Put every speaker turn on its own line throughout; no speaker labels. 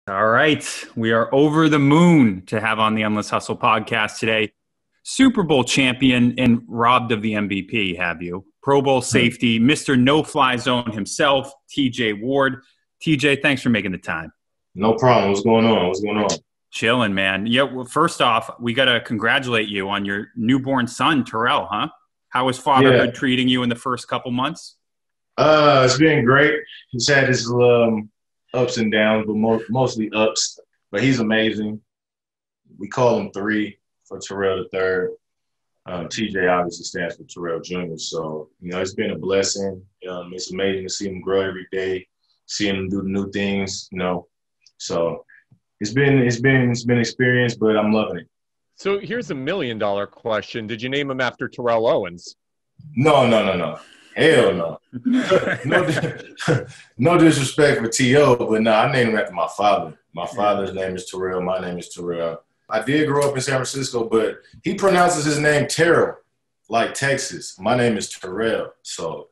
All right. We are over the moon to have on the Endless Hustle podcast today. Super Bowl champion and robbed of the MVP, have you? Pro Bowl safety, Mr. No-Fly Zone himself, TJ Ward. TJ, thanks for making the time.
No problem. What's going on?
Chilling, man. Yeah, well, first off, we got to congratulate you on your newborn son, Terrell, huh? How is fatherhood treating you in the first couple months?
It's been great. He's had his ups and downs, but mostly ups. But he's amazing. We call him 3 for Terrell the third. TJ obviously stands for Terrell Jr. So, it's been a blessing. It's amazing to see him grow every day, seeing him do new things, So it's been experience, but I'm loving it.
So here's $1 million question. Did you name him after Terrell Owens?
No. Hell no. No disrespect for T.O., but no, I named him after my father. My father's name is Terrell. My name is Terrell. I did grow up in San Francisco, but he pronounces his name Terrell, like Texas. My name is Terrell. So,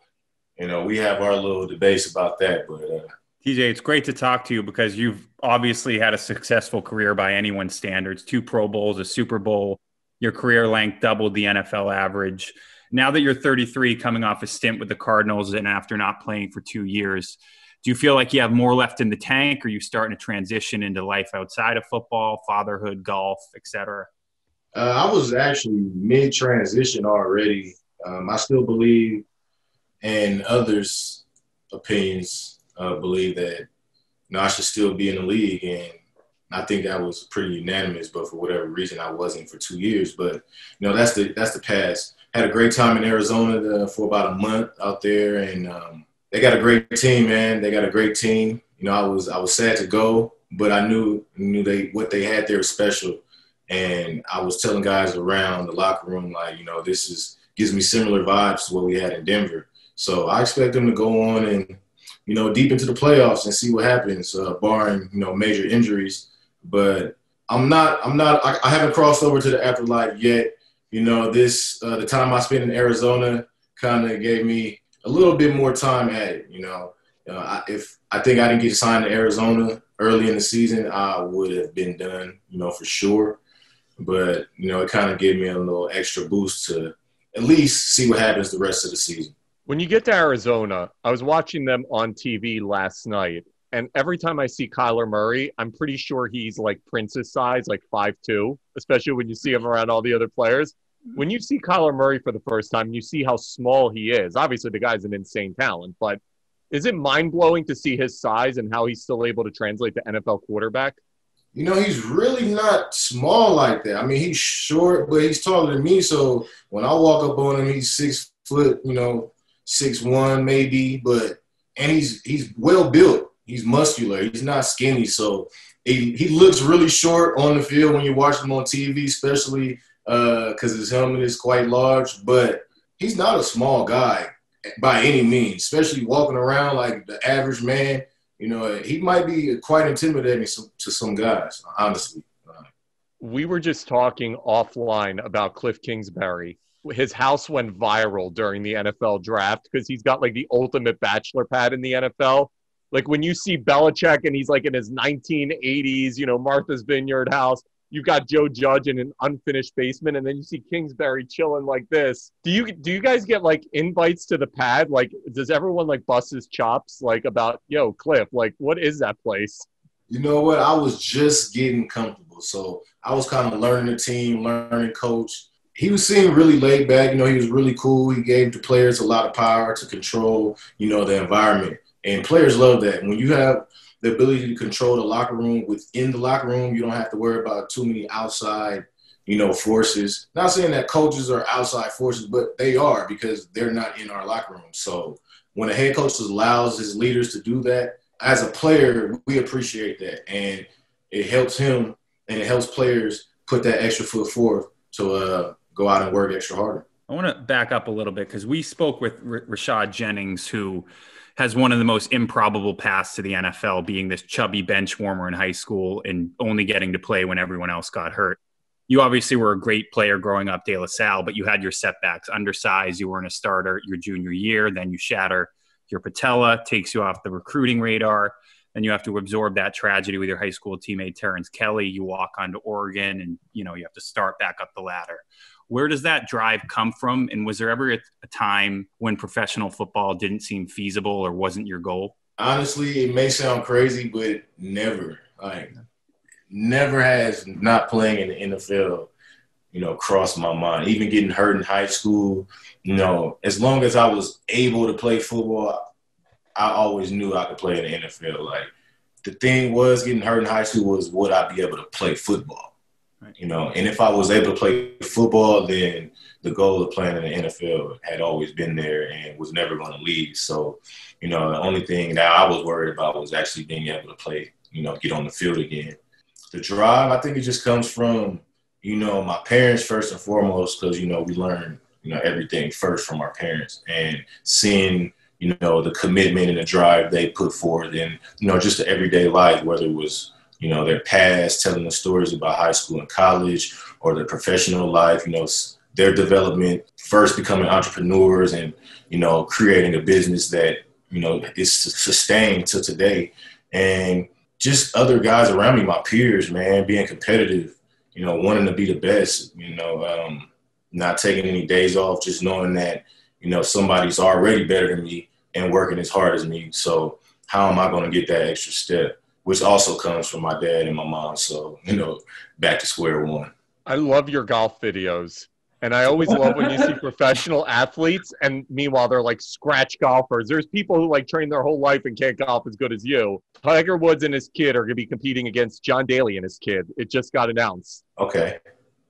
we have our little debates about that. But
TJ, it's great to talk to you because you've obviously had a successful career by anyone's standards. 2 Pro Bowls, a Super Bowl. Your career length doubled the NFL average. Now that you're 33, coming off a stint with the Cardinals and after not playing for 2 years, do you feel like you have more left in the tank, or are you starting to transition into life outside of football, fatherhood, golf, etc.?
I was actually mid-transition already. I still believe, and others' opinions believe that I should still be in the league, and I think that was pretty unanimous. But for whatever reason, I wasn't for 2 years. But that's the past. Had a great time in Arizona for about a month out there, and they got a great team, man. They got a great team. I was sad to go, but I knew what they had there was special, and I was telling guys around the locker room this gives me similar vibes to what we had in Denver. So I expect them to go on and deep into the playoffs and see what happens, barring major injuries. But I haven't crossed over to the afterlife yet. The time I spent in Arizona kind of gave me a little bit more time at it. If I think I didn't get signed to Arizona early in the season, I would have been done, for sure. But, it kind of gave me a little extra boost to at least see what happens the rest of the season.
When you get to Arizona, I was watching them on TV last night, and every time I see Kyler Murray, I'm pretty sure he's like Prince's size, like 5'2", especially when you see him around all the other players. When you see Kyler Murray for the first time, you see how small he is. Obviously, the guy's an insane talent, but is it mind-blowing to see his size and how he's still able to translate to NFL quarterback?
He's really not small like that. I mean, he's short, but he's taller than me. So when I walk up on him, he's 6 foot, 6'1" maybe, and he's well built. He's muscular. He's not skinny. So he looks really short on the field when you watch him on TV, especially because his helmet is quite large. But he's not a small guy by any means, especially walking around like the average man. He might be quite intimidating to some guys, honestly.
We were just talking offline about Cliff Kingsbury. His house went viral during the NFL draft because he's got like the ultimate bachelor pad in the NFL. Like when you see Belichick and he's like in his 1980s, Martha's Vineyard house, you've got Joe Judge in an unfinished basement, and then you see Kingsbury chilling like this. Do you guys get like invites to the pad? Like, does everyone like bust his chops like about, yo, Cliff, like what is that place?
You know what? I was just getting comfortable. So I was kind of learning the team, learning coach. He was seeming really laid back. He was really cool. He gave the players a lot of power to control, the environment. And players love that. When you have the ability to control the locker room within the locker room, you don't have to worry about too many outside, forces. Not saying that coaches are outside forces, but they are because they're not in our locker room. So when a head coach allows his leaders to do that, as a player, we appreciate that. And it helps him and it helps players put that extra foot forth to go out and work extra harder.
I want to back up a little bit because we spoke with Rashad Jennings, who has one of the most improbable paths to the NFL, being this chubby bench warmer in high school and only getting to play when everyone else got hurt. You obviously were a great player growing up, De La Salle, but you had your setbacks. Undersized, you weren't a starter your junior year. Then you shatter your patella, takes you off the recruiting radar. Then you have to absorb that tragedy with your high school teammate, Terrence Kelly. You walk on to Oregon and, you have to start back up the ladder. Where does that drive come from? And was there ever a time when professional football didn't seem feasible or wasn't your goal?
Honestly, it may sound crazy, but never. Never has not playing in the NFL, crossed my mind. Even getting hurt in high school, as long as I was able to play football, I always knew I could play in the NFL. Like, the thing was, getting hurt in high school was, would I be able to play football? Right. And if I was able to play football, then the goal of playing in the NFL had always been there and was never going to leave. So, the only thing that I was worried about was actually being able to play, get on the field again. The drive, I think it just comes from, my parents first and foremost, because, we learn, everything first from our parents, and seeing, the commitment and the drive they put forth, and, just the everyday life, whether it was, their past, telling the stories about high school and college, or their professional life, their development, first becoming entrepreneurs and, creating a business that, is sustained to today. And just other guys around me, my peers, man, being competitive, wanting to be the best, not taking any days off, just knowing that, somebody's already better than me and working as hard as me. So how am I going to get that extra step, which also comes from my dad and my mom. So, back to square one.
I love your golf videos. And I always love when you see professional athletes and meanwhile they're like scratch golfers. There's people who like train their whole life and can't golf as good as you. Tiger Woods and his kid are going to be competing against John Daly and his kid. It just got announced.
Okay.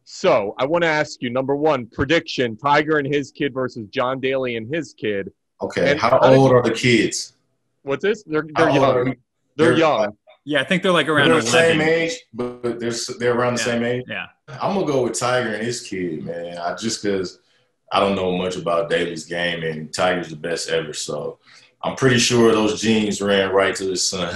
So I want to ask you, number one, prediction, Tiger and his kid versus John Daly and his kid.
Okay. And how old are the kids?
What's this? They're young. They're young.
Yeah, I think they're like around
they're
11.
The same age, but they're around the same age.
Yeah.
I'm going to go with Tiger and his kid, man. Just because I don't know much about Daly's game, and Tiger's the best ever. So I'm pretty sure those genes ran right to his son.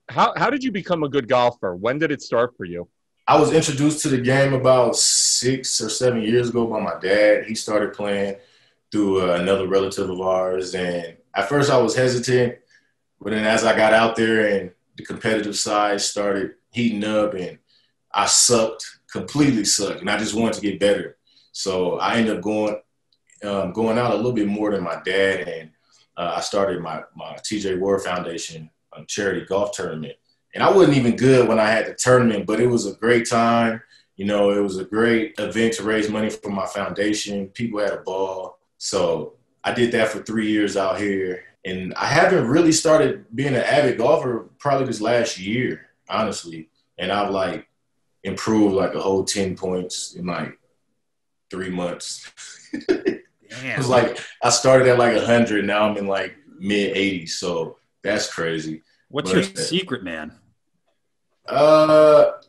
How did you become a good golfer? When did it start for you?
I was introduced to the game about 6 or 7 years ago by my dad. He started playing through another relative of ours. And at first I was hesitant, but then as I got out there and the competitive side started heating up, and I completely sucked, and I just wanted to get better. So I ended up going out a little bit more than my dad, and I started my TJ Ward Foundation charity golf tournament. And I wasn't even good when I had the tournament, but it was a great time. It was a great event to raise money for my foundation. People had a ball. So I did that for 3 years out here. And I haven't really started being an avid golfer probably this last year, honestly. And I've improved a whole 10 points in 3 months. Damn. It was I started at 100. Now I'm in mid 80s. So that's crazy.
What's your secret, man?
You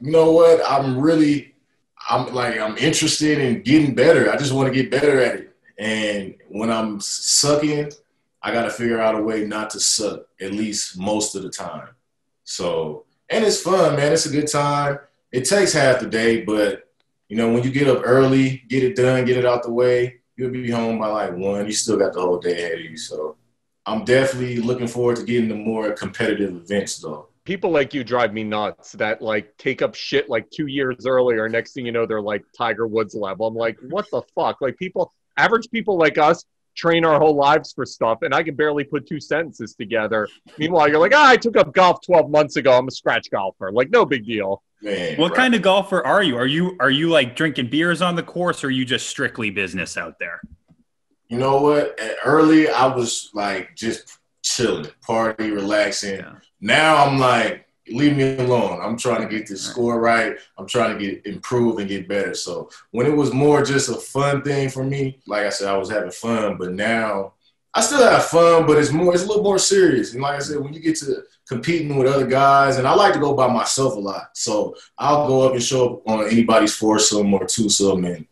know what? I'm interested in getting better. I just want to get better at it. And when I'm sucking, I got to figure out a way not to suck, at least most of the time. So, and it's fun, man. It's a good time. It takes half the day, but, when you get up early, get it done, get it out the way, you'll be home by 1. You still got the whole day ahead of you. So I'm definitely looking forward to getting to more competitive events, though.
People like you drive me nuts that take up shit 2 years earlier. Next thing you know, they're Tiger Woods level. I'm like, what the fuck? Average people like us train our whole lives for stuff, and I can barely put 2 sentences together. Meanwhile, you're like, I took up golf 12 months ago. I'm a scratch golfer. No big deal.
Man,
what kind of golfer are you? Are you drinking beers on the course, or are you just strictly business out there?
You know what? Early, I was just chilling, party, relaxing. Yeah. Now I'm leave me alone. I'm trying to get this score right. I'm trying to improve and get better. So when it was more just a fun thing for me, like I said, I was having fun. But now I still have fun, but it's a little more serious. And like I said, when you get to competing with other guys, and I like to go by myself a lot. So I'll go up and show up on anybody's foursome or twosome and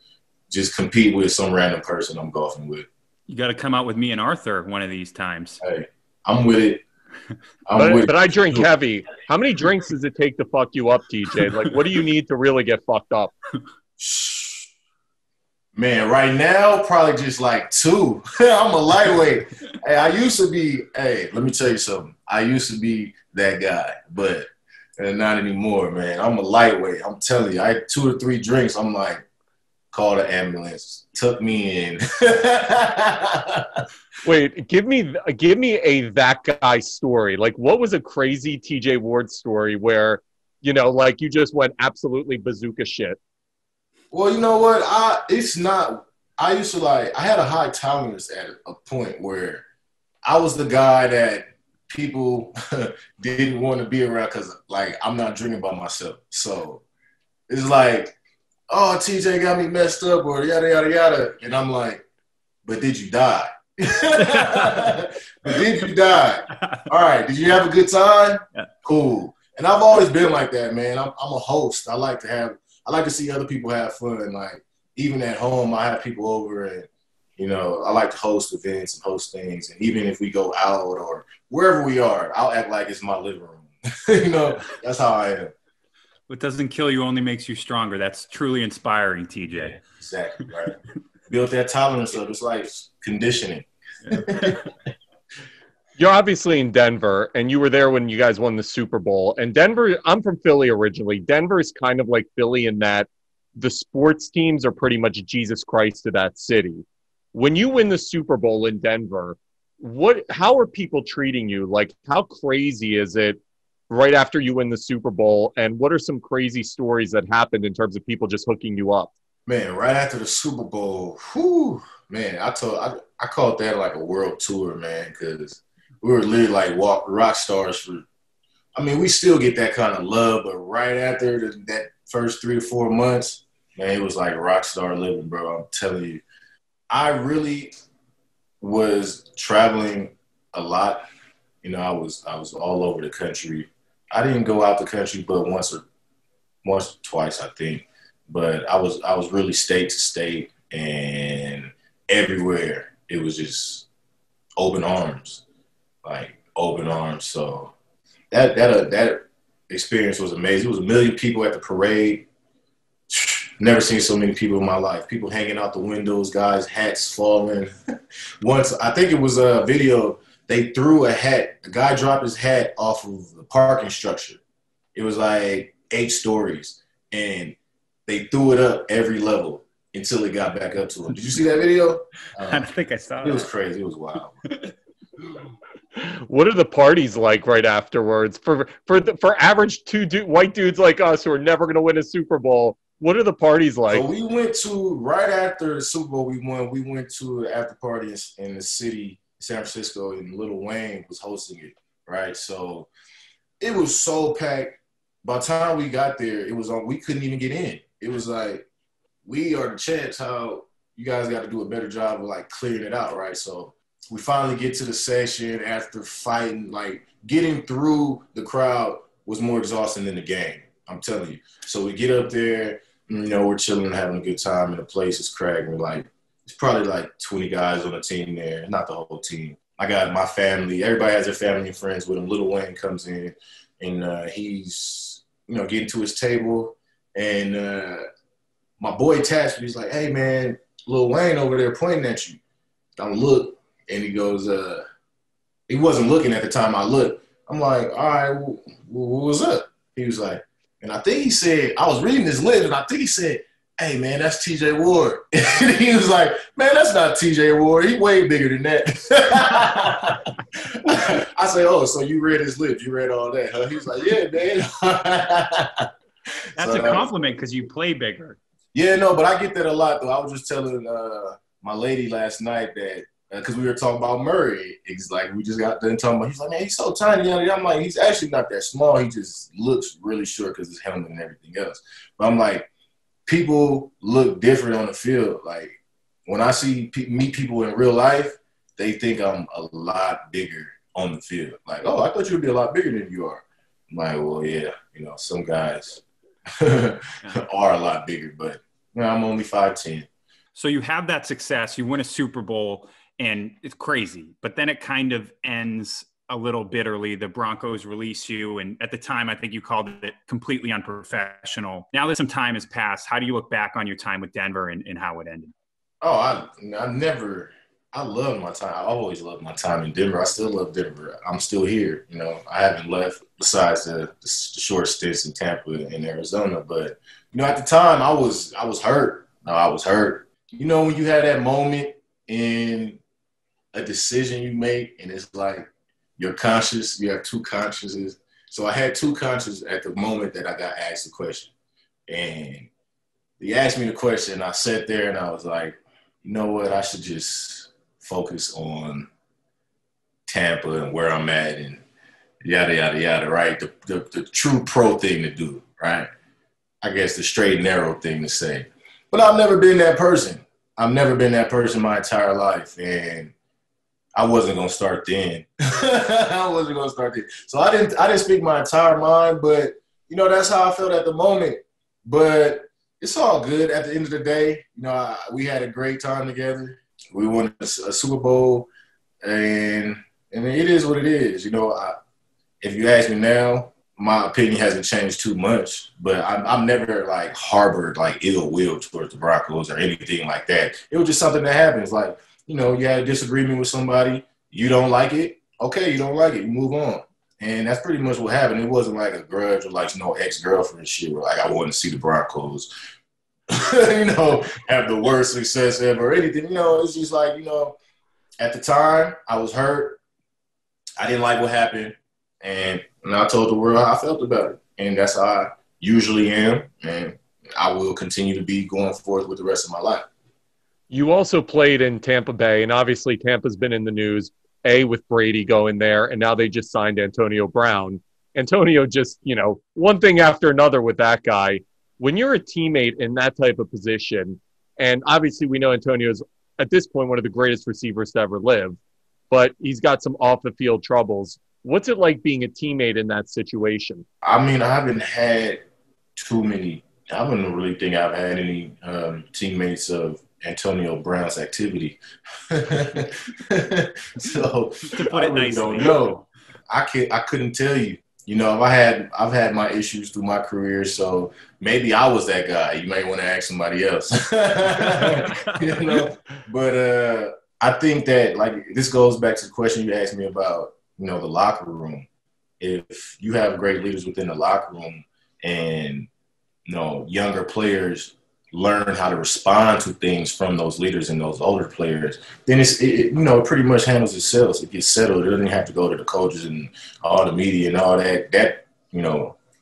just compete with some random person I'm golfing with.
You got to come out with me and Arthur one of these times.
Hey, I'm with it.
But I drink heavy. How many drinks does it take to fuck you up, TJ? What do you need to really get fucked up?
Man, right now, probably just like 2. I'm a lightweight. Hey, let me tell you something. I used to be that guy, but not anymore, man. I'm a lightweight. I'm telling you, I had 2 or 3 drinks. I'm like, call the ambulance. Took me in.
Wait, give me a that guy story. Like, what was a crazy TJ Ward story where, like you just went absolutely bazooka shit?
Well, you know what? I used to I had a high tolerance at a point where I was the guy that people didn't want to be around because, like, I'm not drinking by myself. So it's like, oh, TJ got me messed up or yada, yada, yada. And I'm like, but did you die? But did you die? All right. Did you have a good time?
Yeah.
Cool. And I've always been like that, man. I'm a host. I like to see other people have fun. Like, even at home, I have people over and, I like to host events and host things. And even if we go out or wherever we are, I'll act like it's my living room. That's how I am.
What doesn't kill you only makes you stronger. That's truly inspiring, TJ.
Yeah, exactly, right. Built that tolerance up. It's like conditioning.
Yeah.
You're obviously in Denver, and you were there when you guys won the Super Bowl. And Denver, I'm from Philly originally. Denver is kind of like Philly in that the sports teams are pretty much Jesus Christ to that city. When you win the Super Bowl in Denver, how are people treating you? Like, how crazy is it right after you win the Super Bowl? And what are some crazy stories that happened in terms of people just hooking you up?
Man, right after the Super Bowl, man, I called that like a world tour, man, because we were literally like rock stars we still get that kind of love, but right after that first 3 to 4 months, man, it was like rock star living, bro. I'm telling you. I really was traveling a lot. I was all over the country. I didn't go out the country but once or twice, I think. But I was really state to state, and everywhere it was just open arms, like open arms. So that experience was amazing. It was 1 million people at the parade. Never seen so many people in my life. People hanging out the windows, guys, hats falling. Once, I think it was a video, they threw a hat. A guy dropped his hat off of the parking structure. It was like 8 stories, and they threw it up every level until it got back up to him. Did you see that video?
I don't think I saw it.
It was crazy. It was wild.
What are the parties like right afterwards for average white dudes like us who are never going to win a Super Bowl? What are the parties like?
So we went to, right after the Super Bowl we won, we went to an after party in the city, San Francisco, and Lil Wayne was hosting it, right? So it was so packed. By the time we got there, we couldn't even get in. It was like, we are the champs. How you guys got to do a better job of like clearing it out, right? So we finally get to the session after fighting. Like, getting through the crowd was more exhausting than the game. I'm telling you. So we get up there, we're chilling, having a good time, and the place is cracking. Like, it's probably like 20 guys on the team there, not the whole team. I got my family. Everybody has their family and friends with them. Lil Wayne comes in, and he's, getting to his table, and my boy taps me. He's like, "Hey, man, Lil Wayne over there pointing at you." I look, and he goes, he wasn't looking at the time I looked. I'm like, "All right, what was up?" He was like, and I think he said, I was reading his list, and I think he said, "Hey, man, that's TJ Ward." And he was like, "Man, that's not TJ Ward. He way bigger than that." I say, "Oh, so you read his list. You read all that, huh?" He was like, "Yeah, man."
That's a compliment because you play bigger.
Yeah, no, but I get that a lot, though. I was just telling my lady last night that, because we were talking about Murray. It's like, we just got done talking about, he's like, "Man, he's so tiny." I'm like, he's actually not that small. He just looks really short because his helmet and everything else. But I'm like, people look different on the field. Like, when I meet people in real life, they think I'm a lot bigger on the field. Like, "Oh, I thought you would be a lot bigger than you are." I'm like, well, yeah, some guys are a lot bigger, but I'm only 5'10".
So you have that success, you win a Super Bowl, and it's crazy. But then it kind of ends a little bitterly. The Broncos release you, and at the time, I think you called it completely unprofessional. Now that some time has passed, how do you look back on your time with Denver and how it ended?
Oh, I love my time. I always loved my time in Denver. I still love Denver. I'm still here. I haven't left besides the short stints in Tampa and Arizona. But, at the time I was hurt. No, I was hurt. When you had that moment in a decision you make and it's like you're conscious, you have two consciences. So I had two consciences at the moment that I got asked the question. And he asked me the question. I sat there and I was like, you know what? I should just focus on Tampa and where I'm at and yada, yada, yada, right? The true pro thing to do, right? I guess the straight and narrow thing to say. But I've never been that person. I've never been that person my entire life. And I wasn't going to start then. I wasn't going to start then. So I didn't speak my entire mind, but, that's how I felt at the moment. But it's all good at the end of the day. We had a great time together. We won a Super Bowl, and it is what it is. If you ask me now, my opinion hasn't changed too much, but I've never harbored ill will towards the Broncos or anything like that. It was just something that happens. You had a disagreement with somebody, you don't like it. Okay, you don't like it, you move on. And that's pretty much what happened. It wasn't like a grudge or no ex-girlfriend shit where I wanted to see the Broncos, have the worst success ever or anything. It's just at the time I was hurt. I didn't like what happened. And I told the world how I felt about it. And that's how I usually am. And I will continue to be going forth with the rest of my life.
You also played in Tampa Bay, and obviously Tampa's been in the news, with Brady going there, and now they just signed Antonio Brown. Antonio just, one thing after another with that guy. When you're a teammate in that type of position, and obviously we know Antonio's, at this point, one of the greatest receivers to ever live, but he's got some off-the-field troubles. What's it like being a teammate in that situation?
I mean, I haven't had too many – I wouldn't really think I've had any teammates of Antonio Brown's activity. So
to put it nicely,
don't know. I couldn't tell you. I've had my issues through my career, so maybe I was that guy. You might want to ask somebody else. But I think that this goes back to the question you asked me about, the locker room. If you have great leaders within the locker room and younger players learn how to respond to things from those leaders and those older players, then it pretty much handles itself. It gets settled. It doesn't have to go to the coaches and all the media and all that. That,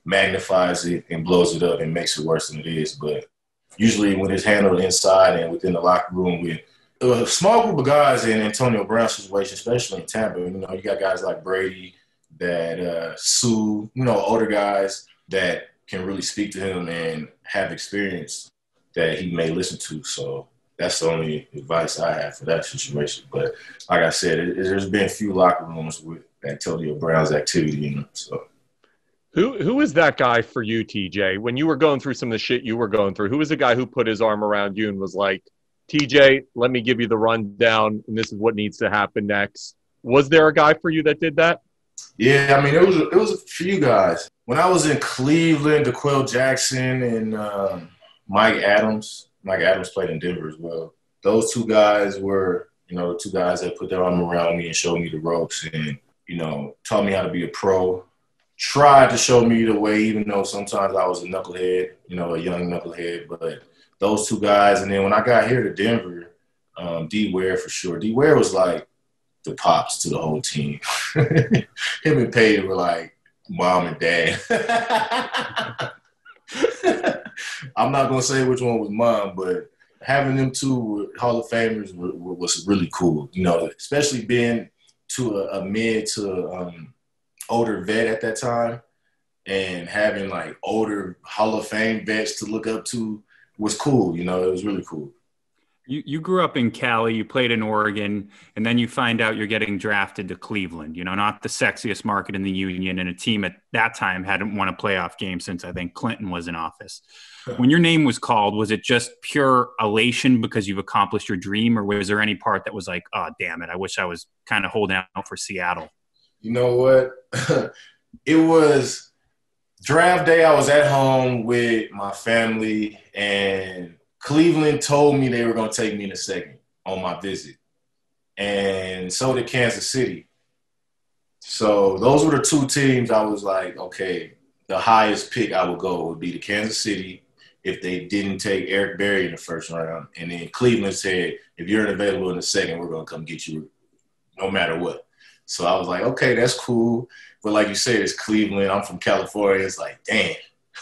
magnifies it and blows it up and makes it worse than it is. But usually when it's handled inside and within the locker room with a small group of guys in Antonio Brown's situation, especially in Tampa, you got guys like Brady, that Sue, older guys that can really speak to him and have experience that he may listen to. So that's the only advice I have for that situation. But like I said, there's been a few locker rooms with Antonio Brown's activity. So
who is that guy for you, TJ? When you were going through some of the shit you were going through, who was the guy who put his arm around you and was like, TJ, let me give you the rundown, and this is what needs to happen next? Was there a guy for you that did that?
Yeah, I mean, it was a few guys. When I was in Cleveland, DeQuell Jackson and Mike Adams played in Denver as well. Those two guys were, the two guys that put their arm around me and showed me the ropes and, taught me how to be a pro. Tried to show me the way, even though sometimes I was a knucklehead, a young knucklehead. But those two guys, and then when I got here to Denver, D. Ware for sure. D. Ware was like the pops to the whole team. Him and Peyton were like mom and dad. I'm not going to say which one was mom, but having them two Hall of Famers was really cool, especially being to a mid to older vet at that time and having older Hall of Fame vets to look up to was cool. It was really cool.
You grew up in Cali, you played in Oregon, and then you find out you're getting drafted to Cleveland, not the sexiest market in the union, and a team at that time hadn't won a playoff game since I think Clinton was in office. When your name was called, was it just pure elation because you've accomplished your dream, or was there any part that was like, oh, damn it, I wish I was kind of holding out for Seattle?
You know what? It was draft day. I was at home with my family, and Cleveland told me they were going to take me in a second on my visit. And so did Kansas City. So those were the two teams I was like, okay, the highest pick I would go would be the Kansas City if they didn't take Eric Berry in the first round. And then Cleveland said, if you're available in the second, we're going to come get you no matter what. So I was like, okay, that's cool. But like you said, it's Cleveland. I'm from California. It's like, damn.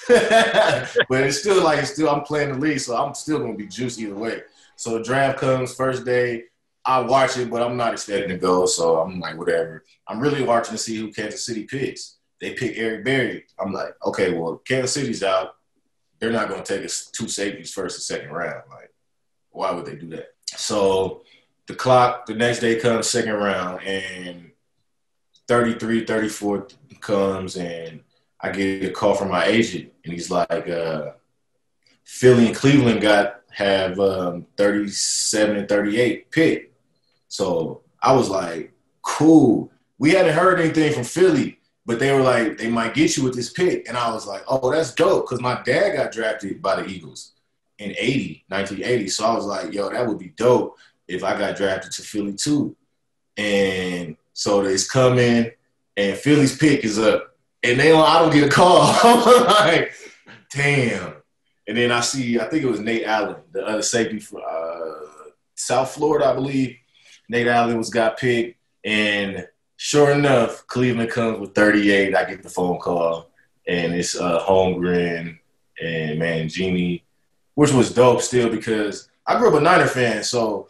But it's still I'm playing the league, so I'm still going to be juicy either way. So the draft comes first day. I watch it, but I'm not expecting to go, so I'm like, whatever. I'm really watching to see who Kansas City picks. They pick Eric Berry. I'm like, okay, well, Kansas City's out. They're not going to take us two safeties first and second round. Like, why would they do that? So the next day comes second round, and 33, 34 comes, and I get a call from my agent, and he's like, Philly and Cleveland have 37 and 38 pick. So I was like, cool. We hadn't heard anything from Philly, but they were like, they might get you with this pick. And I was like, oh, that's dope, because my dad got drafted by the Eagles in 1980. So I was like, yo, that would be dope if I got drafted to Philly too. And so it's coming, and Philly's pick is up. And I don't get a call. I'm like, damn. And then I think it was Nate Allen, the other safety from South Florida, I believe. Nate Allen got picked. And sure enough, Cleveland comes with 38. I get the phone call. And it's Holmgren and Mangini, which was dope still because I grew up a Niner fan. So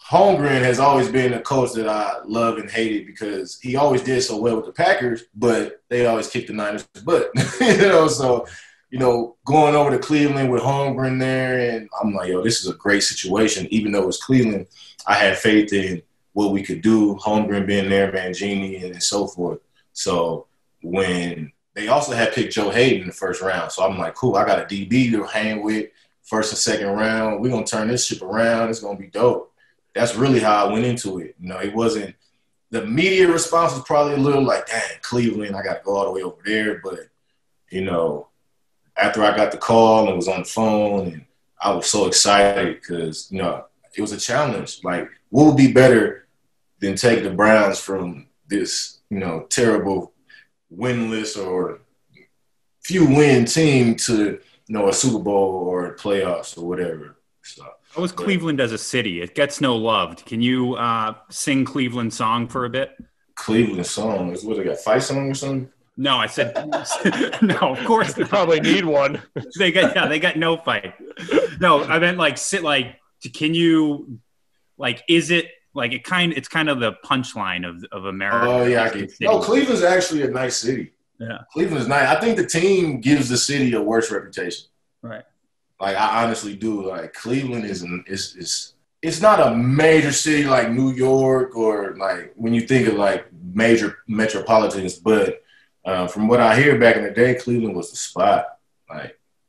Holmgren has always been a coach that I love and hated because he always did so well with the Packers, but they always kicked the Niners' butt. So – going over to Cleveland with Holmgren there, and I'm like, yo, this is a great situation. Even though it's Cleveland, I had faith in what we could do, Holmgren being there, Mangini, and so forth. So when they also had picked Joe Hayden in the first round, so I'm like, cool, I got a DB to hang with first and second round. We're going to turn this ship around. It's going to be dope. That's really how I went into it. It wasn't – the media response was probably a little like, dang, Cleveland, I got to go all the way over there. But, after I got the call and was on the phone, and I was so excited because, it was a challenge. Like, what would be better than take the Browns from this, terrible winless or few win team to, a Super Bowl or playoffs or whatever. So,
how was Cleveland as a city? It gets no love. Can you sing Cleveland song for a bit?
Cleveland song? What, they got, fight song or something?
No, I said no. Of course,
they probably need one.
They got no fight. No, I meant can you is it like it's kind of the punchline of America?
Oh yeah, I get. No, Cleveland's actually a nice city.
Yeah,
Cleveland's nice. I think the team gives the city a worse reputation.
Right.
Like I honestly do. Like Cleveland is it's not a major city like New York or like when you think of like major metropolitans, but from what I hear back in the day, Cleveland was the spot,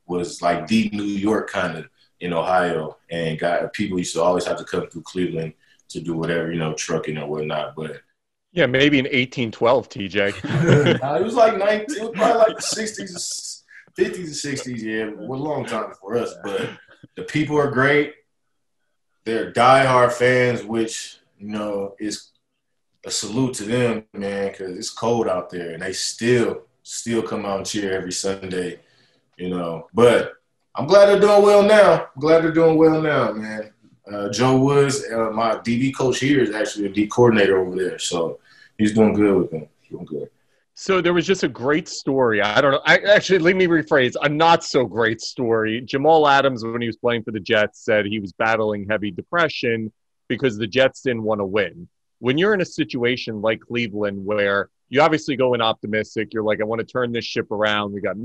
was like the New York kind of in Ohio, and people used to always have to come through Cleveland to do whatever, trucking or whatnot. But
yeah, maybe in 1812, TJ.
It was like it was probably like the 60s, 50s, and 60s. Yeah, it was a long time for us, but the people are great. They're diehard fans, which is a salute to them, man, because it's cold out there, and they still come out and cheer every Sunday, But I'm glad they're doing well now. Man. Joe Woods, my DB coach here, is actually a D coordinator over there, so he's doing good with them. Doing good.
So there was just a great story. I don't know. Let me rephrase. A not so great story. Jamal Adams, when he was playing for the Jets, said he was battling heavy depression because the Jets didn't want to win. When you're in a situation like Cleveland where you obviously go in optimistic, you're like, I want to turn this ship around. We got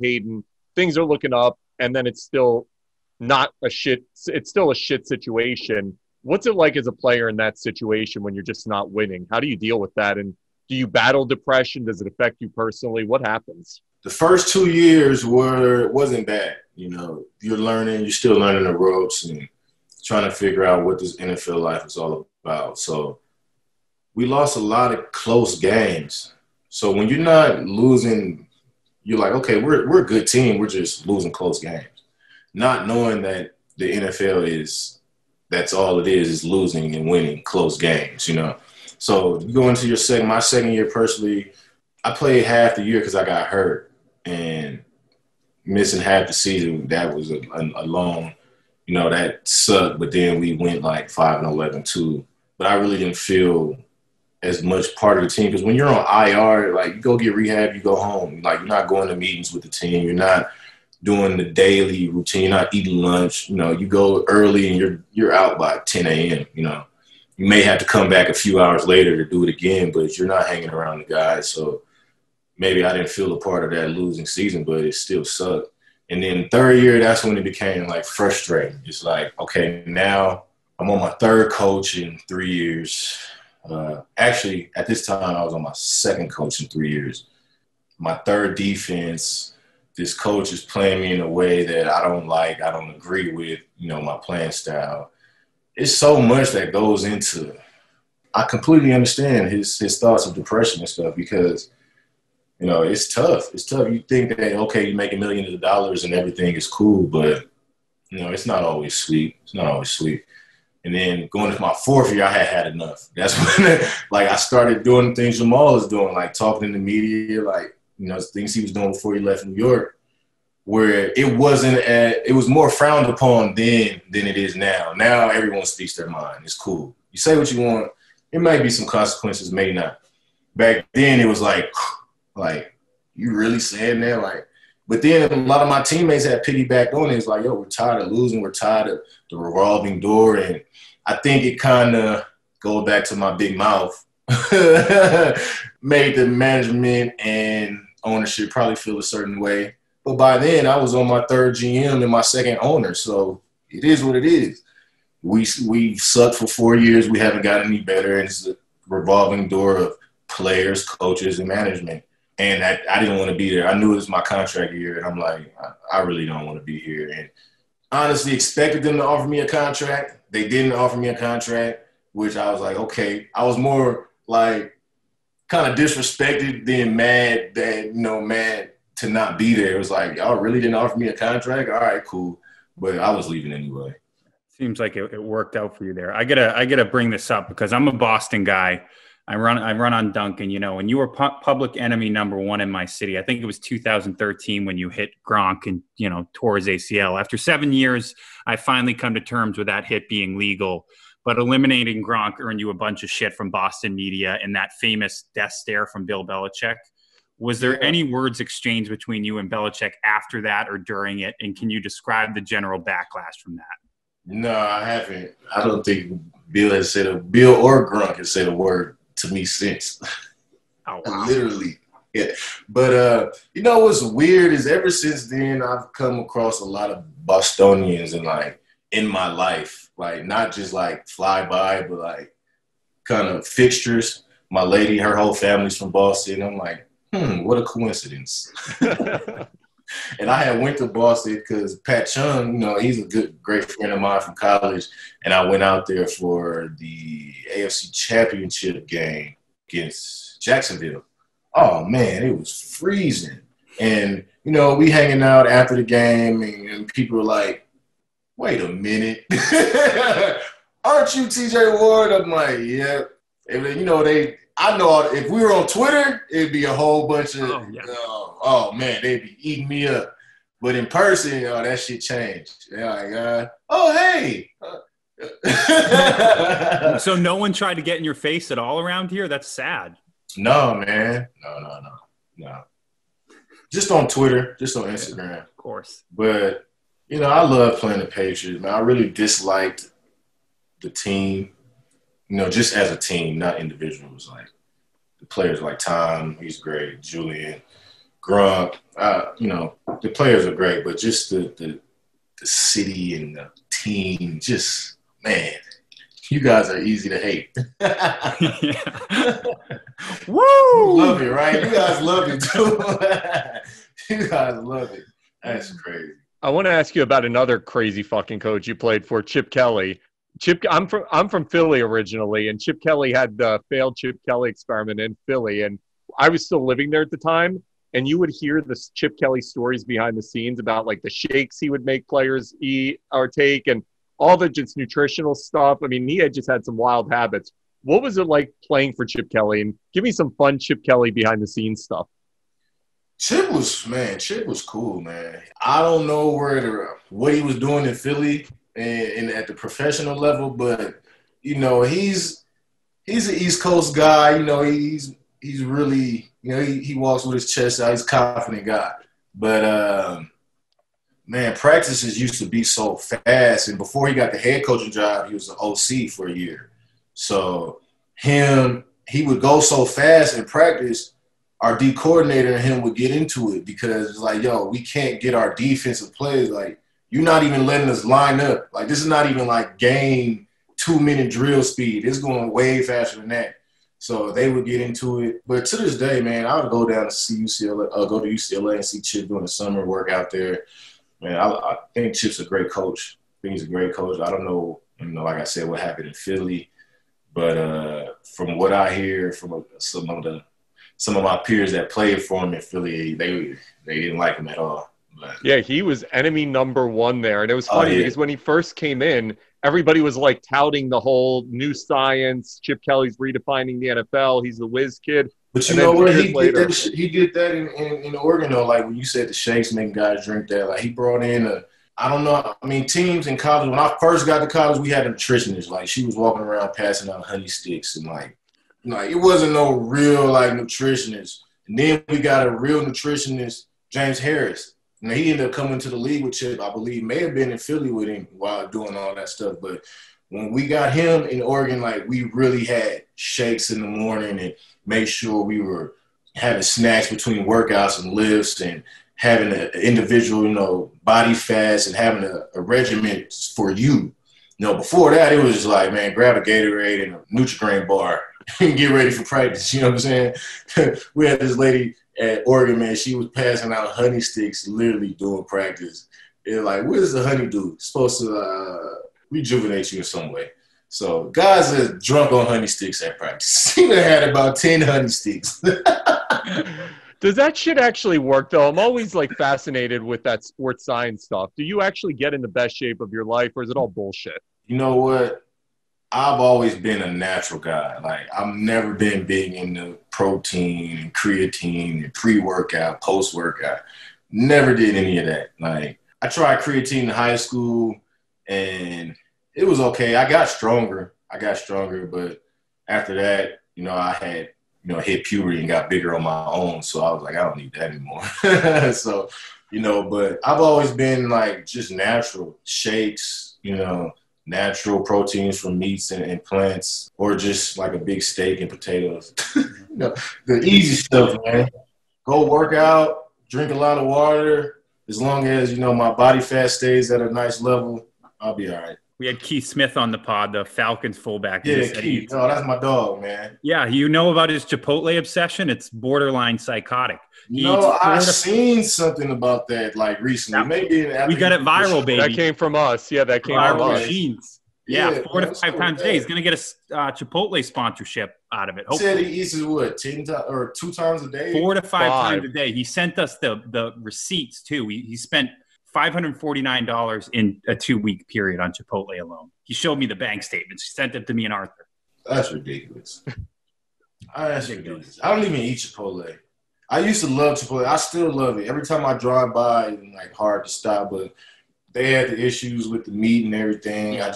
Hayden. Things are looking up, and then it's still not a shit. It's still a shit situation. What's it like as a player in that situation when you're just not winning? How do you deal with that? And do you battle depression? Does it affect you personally? What happens?
The first 2 years wasn't bad. You're still learning the ropes and trying to figure out what this NFL life is all about. So we lost a lot of close games. So when you're not losing, you're like, okay, we're a good team. We're just losing close games. Not knowing that the NFL that's all it is losing and winning close games, you know. So you go into my second year personally, I played half the year because I got hurt, and missing half the season, that was a long, you know, that sucked. But then we went like 5-11 too. But I really didn't feel as much part of the team, because when you're on IR, like, you go get rehab, you go home. Like, you're not going to meetings with the team. You're not doing the daily routine. You're not eating lunch. You know, you go early and you're out by 10 a.m., you know. You may have to come back a few hours later to do it again, but you're not hanging around the guys. So maybe I didn't feel a part of that losing season, but it still sucked. And then third year, that's when it became like frustrating. It's like, okay, now I'm on my third coach in 3 years. Actually, at this time, I was on my second coach in 3 years. My third defense, this coach is playing me in a way that I don't like, I don't agree with, you know, my playing style. It's so much that goes into – I completely understand his thoughts of depression and stuff, because, you know, it's tough. It's tough. You think that, okay, you're making millions of dollars and everything is cool, but, you know, it's not always sweet. It's not always sweet. And then going into my fourth year, I had enough. That's when, like, I started doing things Jamal was doing, like talking in the media, like, you know, things he was doing before he left New York, where it was more frowned upon then than it is now. Now everyone speaks their mind. It's cool. You say what you want. It might be some consequences, may not. Back then it was like, you really saying that? Like, but then a lot of my teammates had piggybacked on it. It's like, yo, we're tired of losing. We're tired of the revolving door. And I think it kind of goes back to my big mouth. Made the management and ownership probably feel a certain way. But by then, I was on my third GM and my second owner. So it is what it is. We sucked for 4 years. We haven't gotten any better. And it's a revolving door of players, coaches, and management. And I didn't want to be there. I knew it was my contract year. And I'm like, I really don't want to be here. And honestly expected them to offer me a contract. They didn't offer me a contract, which I was like, okay. I was more like kind of disrespected than mad that, you know, mad to not be there. It was like, y'all really didn't offer me a contract? All right, cool. But I was leaving anyway.
Seems like it worked out for you there. I gotta bring this up because I'm a Boston guy. I run on Duncan, you know, and you were public enemy number one in my city. I think it was 2013 when you hit Gronk and, you know, tore his ACL. After 7 years, I finally come to terms with that hit being legal. But eliminating Gronk earned you a bunch of shit from Boston media and that famous death stare from Bill Belichick. Was there any words exchanged between you and Belichick after that or during it? And can you describe the general backlash from that?
No, I haven't. I don't think Bill or Gronk has said a word to me since.
Oh, wow.
Literally. Yeah. But, you know, what's weird is ever since then, I've come across a lot of Bostonians and, like, in my life, like, not just, like, fly by, but, like, kind of fixtures. My lady, her whole family's from Boston. I'm like, what a coincidence. And I had went to Boston because Pat Chung, you know, he's a great friend of mine from college. And I went out there for the AFC Championship game against Jacksonville. Oh, man, it was freezing. And, you know, we hanging out after the game and people were like, wait a minute. Aren't you TJ Ward? I'm like, yeah. And, you know, I know if we were on Twitter, it'd be a whole bunch of, oh man, they'd be eating me up. But in person, that shit changed. They're like, oh, hey.
So no one tried to get in your face at all around here? That's sad.
No, man. No. Just on Twitter, just on Instagram.
Of course.
But, you know, I love playing the Patriots, man. I really disliked the team. You know, just as a team, not individuals. Like the players like Tom, he's great. Julian, Gronk, you know, the players are great, but just the city and the team, just, man, you guys are easy to hate.
Woo!
You love it, right? You guys love it too. You guys love it. That's crazy.
I want to ask you about another crazy fucking coach you played for, Chip Kelly. I'm from Philly originally, and Chip Kelly had the failed Chip Kelly experiment in Philly, and I was still living there at the time. and you would hear the Chip Kelly stories behind the scenes about like the shakes he would make players eat or take and all the just nutritional stuff. I mean, he had just had some wild habits. What was it like playing for Chip Kelly? And give me some fun Chip Kelly behind the scenes stuff.
Chip was cool, man. I don't know what he was doing in Philly and at the professional level, but you know, he's an East Coast guy. You know, he's really, you know, he walks with his chest out. He's a confident guy. But man, practices used to be so fast, and before he got the head coaching job, he was an OC for a year. So he would go so fast in practice. Our D coordinator and him would get into it because it's like, yo, we can't get our defensive plays. Like, you're not even letting us line up. Like, this is not even like game 2-minute drill speed. It's going way faster than that. So they would get into it. But to this day, man, I would go down to see go to UCLA and see Chip during the summer, work out there. Man, I think Chip's a great coach. I think he's a great coach. I don't know, you know, like I said, what happened in Philly. But from what I hear from some of my peers that played for him in Philly, they didn't like him at all. But,
yeah, he was enemy number one there. And it was funny because when he first came in, everybody was like touting the whole new science. Chip Kelly's redefining the NFL. He's the whiz kid.
But you know what? He did that in Oregon, though. Like when you said the shakes make guys drink that, like he brought in I don't know. I mean, teams in college, when I first got to college, we had a nutritionist. Like she was walking around passing out honey sticks and like it wasn't no real like nutritionist. And then we got a real nutritionist, James Harris. Now he ended up coming to the league with Chip, I believe, may have been in Philly with him while doing all that stuff. But when we got him in Oregon, like we really had shakes in the morning and made sure we were having snacks between workouts and lifts and having an individual, you know, body fast and having a regimen for you. You know, before that, it was just like, man, grab a Gatorade and a Nutri-Grain bar and get ready for practice. You know what I'm saying? We had this lady at Oregon, man, she was passing out honey sticks literally doing practice. They're like, what does the honey do? It's supposed to rejuvenate you in some way. So guys are drunk on honey sticks at practice. He had about 10 honey sticks.
Does that shit actually work, though? I'm always, like, fascinated with that sports science stuff. Do you actually get in the best shape of your life, or is it all bullshit?
You know what? I've always been a natural guy. Like, I've never been big into protein and creatine and pre-workout, post-workout. Never did any of that. Like, I tried creatine in high school, and it was okay. I got stronger, but after that, you know, I had – you know, hit puberty and got bigger on my own. So I was like, I don't need that anymore. So, you know, but I've always been like just natural shakes, you know, natural proteins from meats and plants, or just like a big steak and potatoes. You know, the easy stuff, man. Go work out, drink a lot of water. As long as, you know, my body fat stays at a nice level, I'll be all right.
We had Keith Smith on the pod, the Falcons fullback.
Yeah, Keith. Oh, that's my dog, man.
Yeah, you know about his Chipotle obsession? It's borderline psychotic.
I've seen something about that like recently. Maybe
we got it viral, baby.
That came from us. Yeah, that came from us.
Machines. Yeah, 4 to 5 times a day. He's going to get a Chipotle sponsorship out of it.
He said he eats it, what, 10 times or 2 times a day?
4 to 5 times a day. He sent us the receipts, too. He spent $549 in a 2-week period on Chipotle alone. He showed me the bank statements. He sent it to me and Arthur.
That's ridiculous. I don't even eat Chipotle. I used to love Chipotle. I still love it. Every time I drive by, it's like hard to stop, but they had the issues with the meat and everything. I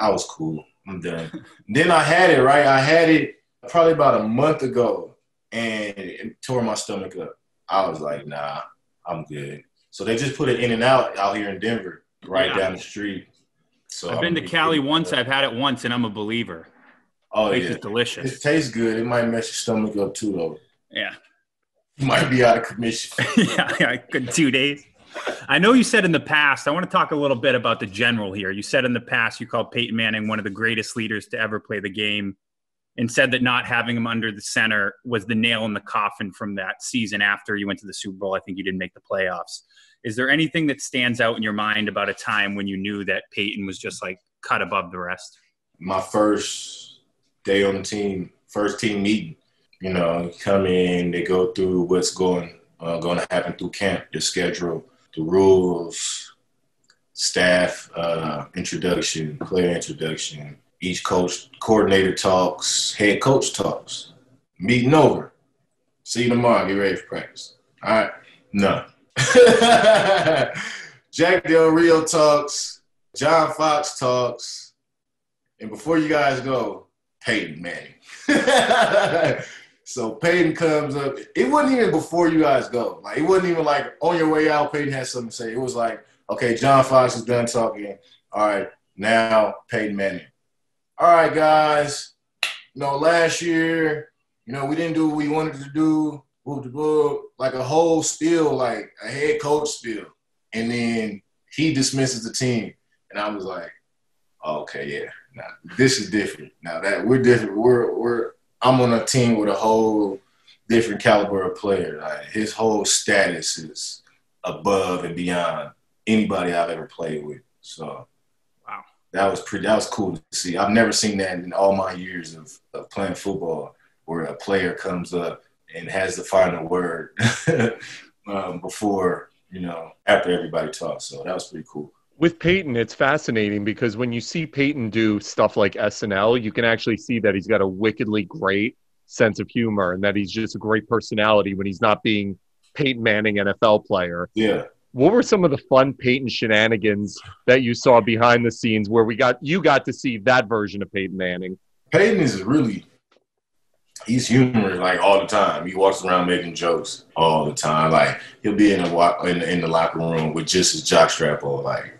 was cool. I'm done. Then I had it, right? I had it probably about a month ago, and it tore my stomach up. I was like, nah, I'm good. So they just put it in and out here in Denver, down the street. So
I've been to Cali once. I've had it once, and I'm a believer.
Oh,
yeah. It's delicious.
It tastes good. It might mess your stomach up, too, though.
Yeah.
You might be out of commission.
yeah, good 2 days. I know you said in the past, I want to talk a little bit about the general here. You said in the past you called Peyton Manning one of the greatest leaders to ever play the game, and said that not having him under the center was the nail in the coffin from that season after you went to the Super Bowl. I think you didn't make the playoffs. Is there anything that stands out in your mind about a time when you knew that Peyton was just like cut above the rest?
My first day on the team, first team meeting, you know, come in, they go through what's going going to happen through camp, the schedule, the rules, staff introduction, player introduction. Each coach, coordinator talks, head coach talks. Meeting over. See you tomorrow. Get ready for practice. All right? No. Jack Del Rio talks. John Fox talks. And before you guys go, Peyton Manning. So Peyton comes up. It wasn't even before you guys go. Like, it wasn't even like on your way out, Peyton has something to say. It was like, okay, John Fox is done talking. All right, now Peyton Manning. All right, guys. Last year, we didn't do what we wanted to do. Like a whole spiel, like a head coach spiel. And then he dismisses the team. And I was like, okay, yeah. Now, this is different. Now that we're different, I'm on a team with a whole different caliber of player. Like, his whole status is above and beyond anybody I've ever played with. So, wow, that was cool to see. I've never seen that in all my years of playing football, where a player comes up and has the final word before, after everybody talks. So that was pretty cool.
With Peyton, it's fascinating because when you see Peyton do stuff like SNL, you can actually see that he's got a wickedly great sense of humor and that he's just a great personality when he's not being Peyton Manning NFL player.
Yeah.
What were some of the fun Peyton shenanigans that you saw behind the scenes where you got to see that version of Peyton Manning?
Peyton is he's humorous like all the time. He walks around making jokes all the time. Like, he'll be in the locker room with just his jockstrap on, like.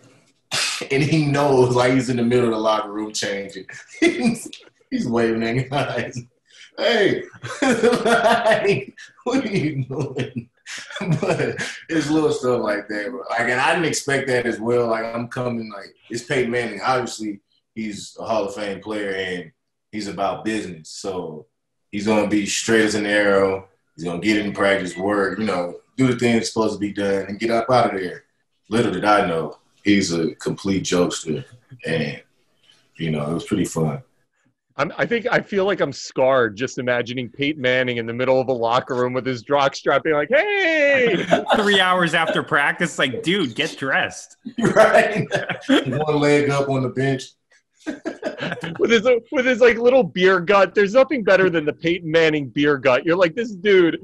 And he knows, like, he's in the middle of the locker room changing. He's waving at guys. Hey, like, what are you doing? But it's little stuff like that. But, like, and I didn't expect that as well. Like, I'm coming, like, it's Peyton Manning. Obviously, he's a Hall of Fame player, and he's about business. So he's going to be straight as an arrow. He's going to get in practice, work, do the thing that's supposed to be done, and get up out of there. Little did I know. He's a complete jokester, and it was pretty fun.
I feel like I'm scarred just imagining Peyton Manning in the middle of a locker room with his jockstrap being like, "Hey!"
3 hours after practice, like, dude, get dressed.
Right, one leg up on the bench
with his like little beer gut. There's nothing better than the Peyton Manning beer gut. You're like, this dude.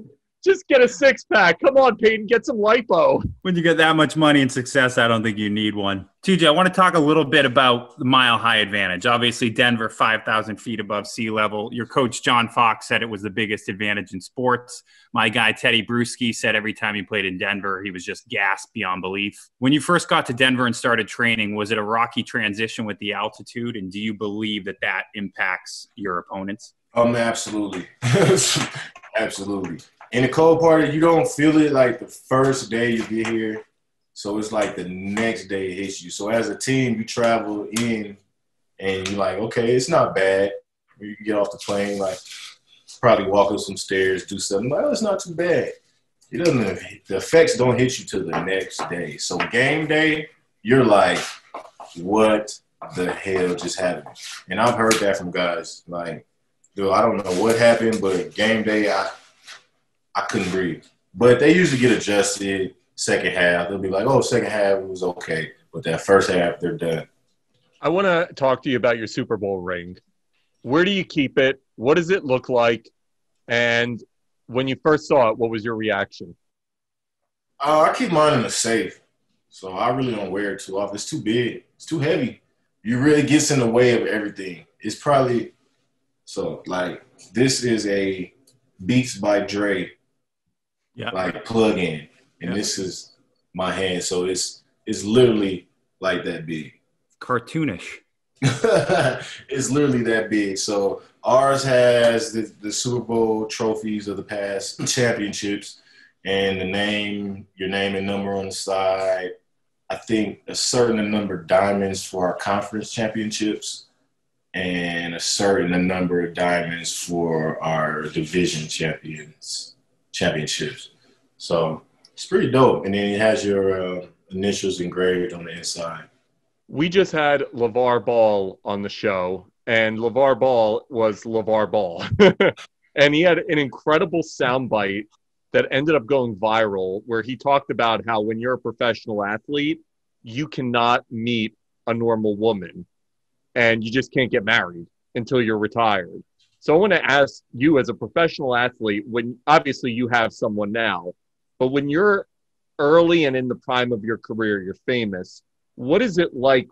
Just get a six-pack. Come on, Peyton, get some lipo.
When you get that much money and success, I don't think you need one. TJ, I want to talk a little bit about the mile-high advantage. Obviously, Denver, 5,000 feet above sea level. Your coach, John Fox, said it was the biggest advantage in sports. My guy, Teddy Bruschi, said every time he played in Denver, he was just gassed beyond belief. When you first got to Denver and started training, was it a rocky transition with the altitude? And do you believe that impacts your opponents?
Absolutely. Absolutely. In the cold part, you don't feel it like the first day you get here. So it's like the next day it hits you. So as a team, you travel in and you're like, okay, it's not bad. You can get off the plane, like probably walk up some stairs, do something. Like, oh, it's not too bad. It doesn't. The effects don't hit you till the next day. So game day, you're like, what the hell just happened? And I've heard that from guys. Like, dude, I don't know what happened, but game day, I couldn't breathe. But they usually get adjusted second half. They'll be like, oh, second half it was okay. But that first half, they're done.
I want to talk to you about your Super Bowl ring. Where do you keep it? What does it look like? And when you first saw it, what was your reaction?
I keep mine in a safe. So I really don't wear it too often. It's too big. It's too heavy. You really gets in the way of everything. It's probably – so, like, this is a Beats by Dre like plug-in. And this is my hand. So it's literally like that big.
Cartoonish.
It's literally that big. So ours has the Super Bowl trophies of the past championships and your name and number on the side. I think a certain number of diamonds for our conference championships and a certain number of diamonds for our division championships. So it's pretty dope. And then it has your initials engraved on the inside.
We just had LeVar Ball on the show, and LeVar Ball was LeVar Ball. And he had an incredible soundbite that ended up going viral where he talked about how when you're a professional athlete, you cannot meet a normal woman and you just can't get married until you're retired. So I want to ask you as a professional athlete, when obviously you have someone now, but when you're early and in the prime of your career, you're famous, what is it like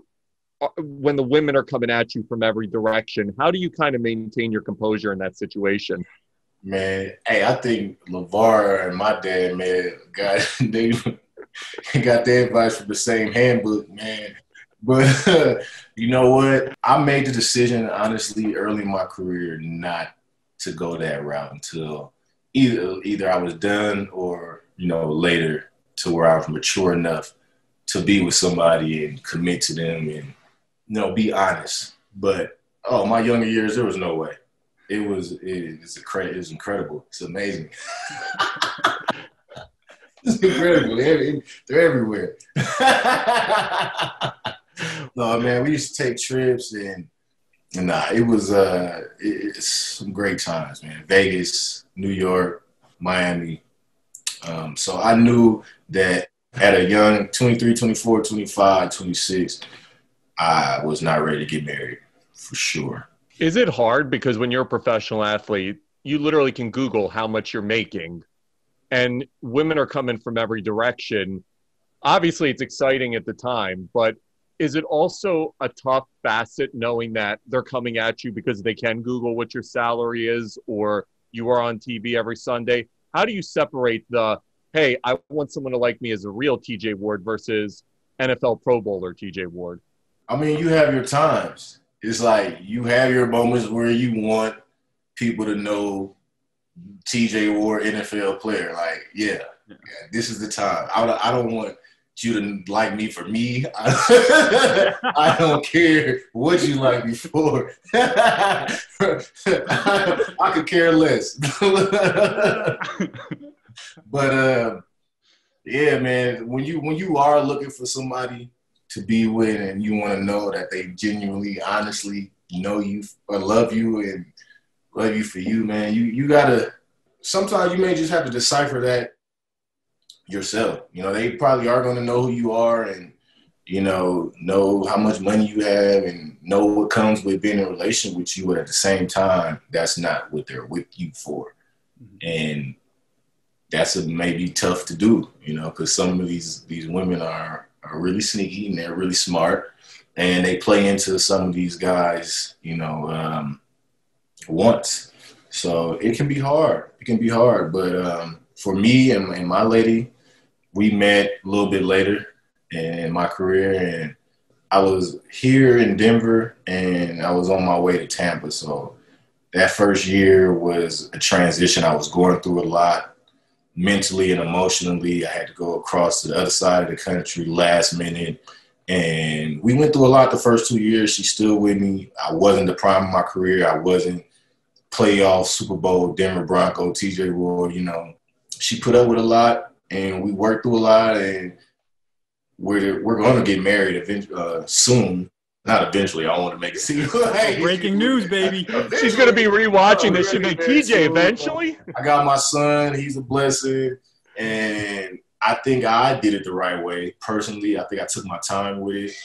when the women are coming at you from every direction? How do you kind of maintain your composure in that situation?
Man, hey, I think LeVar and my dad, man, they got their advice from the same handbook, man. But you know what? I made the decision, honestly, early in my career not to go that route until either I was done or, later to where I was mature enough to be with somebody and commit to them and, be honest. But, my younger years, there was no way. It's incredible. It's amazing. It's incredible. They're everywhere. No, man, we used to take trips and it's some great times, man. Vegas, New York, Miami. So I knew that at a young 23, 24, 25, 26, I was not ready to get married for sure.
Is it hard because when you're a professional athlete, you literally can Google how much you're making and women are coming from every direction? Obviously, it's exciting at the time, but is it also a tough facet knowing that they're coming at you because they can Google what your salary is or you are on TV every Sunday? How do you separate hey, I want someone to like me as a real TJ Ward versus NFL Pro Bowler TJ Ward?
I mean, you have your times. It's like you have your moments where you want people to know TJ Ward, NFL player. Like, yeah, this is the time. I don't want you to like me for me. I don't care what you like me for. I could care less. But yeah, man, when you are looking for somebody to be with and you want to know that they genuinely, honestly know you or love you and love you for you, man, you gotta. Sometimes you may just have to decipher that yourself. They probably are going to know who you are and, know how much money you have and know what comes with being in a relationship with you. But at the same time, that's not what they're with you for. Mm-hmm. And that's maybe tough to do, because some of these women are really sneaky and they're really smart and they play into some of these guys, wants. So it can be hard. But for me and my lady, we met a little bit later in my career, and I was here in Denver, and I was on my way to Tampa. So that first year was a transition. I was going through a lot mentally and emotionally. I had to go across to the other side of the country last minute, and we went through a lot the first 2 years. She's still with me. I wasn't the prime of my career. I wasn't playoff, Super Bowl, Denver Bronco, TJ Ward, She put up with a lot, and we worked through a lot, and we're going to get married soon. Not eventually. I want to make it seem like
breaking news, baby.
She's going to be rewatching this. She make TJ eventually.
I got my son. He's a blessing, and I think I did it the right way. Personally, I think I took my time with it,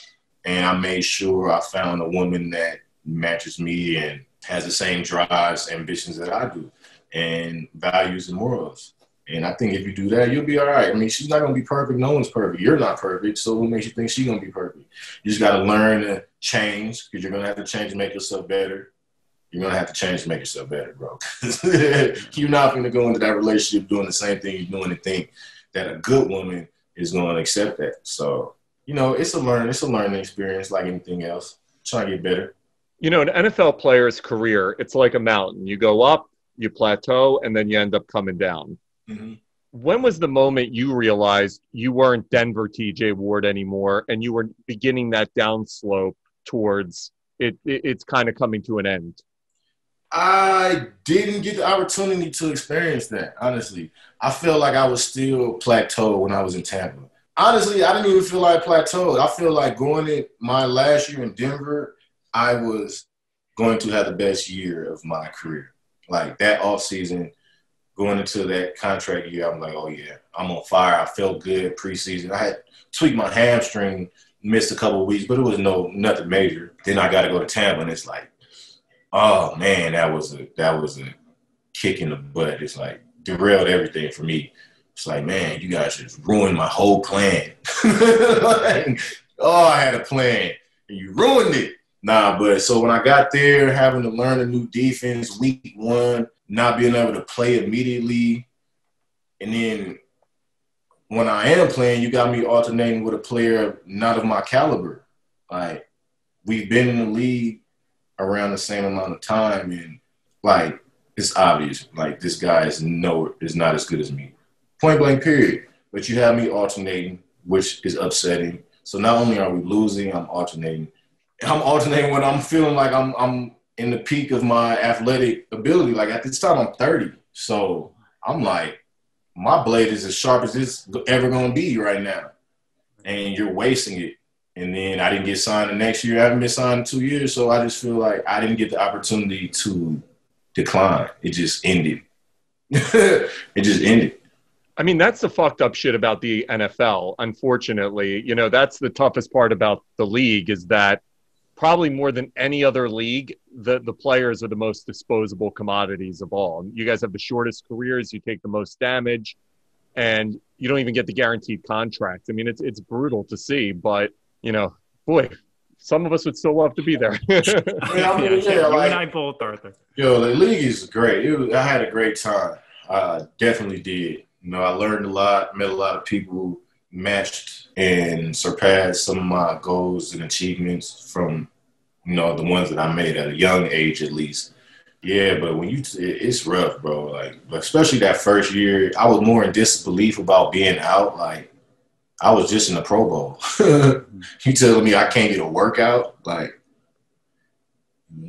and I made sure I found a woman that matches me and has the same drives, ambitions that I do, and values and morals. And I think if you do that, you'll be all right. I mean, she's not going to be perfect. No one's perfect. You're not perfect. So what makes you think she's going to be perfect? You just got to learn to change, because you're going to have to change to make yourself better. You're going to have to change to make yourself better, bro. You're not going to go into that relationship doing the same thing you're doing and think that a good woman is going to accept that. So, it's a learning experience like anything else. Trying to get better.
An NFL player's career, it's like a mountain. You go up, you plateau, and then you end up coming down. Mm-hmm. When was the moment you realized you weren't Denver TJ Ward anymore and you were beginning that downslope towards it's kind of coming to an end?
I didn't get the opportunity to experience that, honestly. I felt like I was still plateaued when I was in Tampa. Honestly, I didn't even feel like plateaued. I feel like going in my last year in Denver, I was going to have the best year of my career. Like that offseason, going into that contract year, I'm like, oh, yeah, I'm on fire. I felt good preseason. I had tweaked my hamstring, missed a couple of weeks, but it was nothing major. Then I got to go to Tampa, and it's like, oh, man, that was a kick in the butt. It's like derailed everything for me. It's like, man, you guys just ruined my whole plan. Like, oh, I had a plan, and you ruined it. Nah, but so when I got there, having to learn a new defense, week one, not being able to play immediately, and then when I am playing, you got me alternating with a player not of my caliber. Like, we've been in the league around the same amount of time, and, like, it's obvious. Like, this guy is not as good as me. Point blank, period. But you have me alternating, which is upsetting. So not only are we losing, I'm alternating. I'm alternating when I'm feeling like I'm in the peak of my athletic ability. Like, at this time, I'm 30. So I'm like, my blade is as sharp as it's ever going to be right now. And you're wasting it. And then I didn't get signed the next year. I haven't been signed in 2 years. So I just feel like I didn't get the opportunity to decline. It just ended. It just ended.
I mean, that's the fucked up shit about the NFL, unfortunately. You know, that's the toughest part about the league is that probably more than any other league, the players are the most disposable commodities of all. You guys have the shortest careers, you take the most damage, and you don't even get the guaranteed contract. I mean, it's brutal to see, but, you know, boy, some of us would still love to be there.
You and I both, Arthur.
Yo, the league is great. I had a great time. I definitely did. You know, I learned a lot, met a lot of people, matched and surpassed some of my goals and achievements from, you know, the ones that I made at a young age, at least. Yeah, but when it's rough, bro. Like, especially that first year, I was more in disbelief about being out. Like, I was just in the Pro Bowl. You telling me I can't get a workout? Like,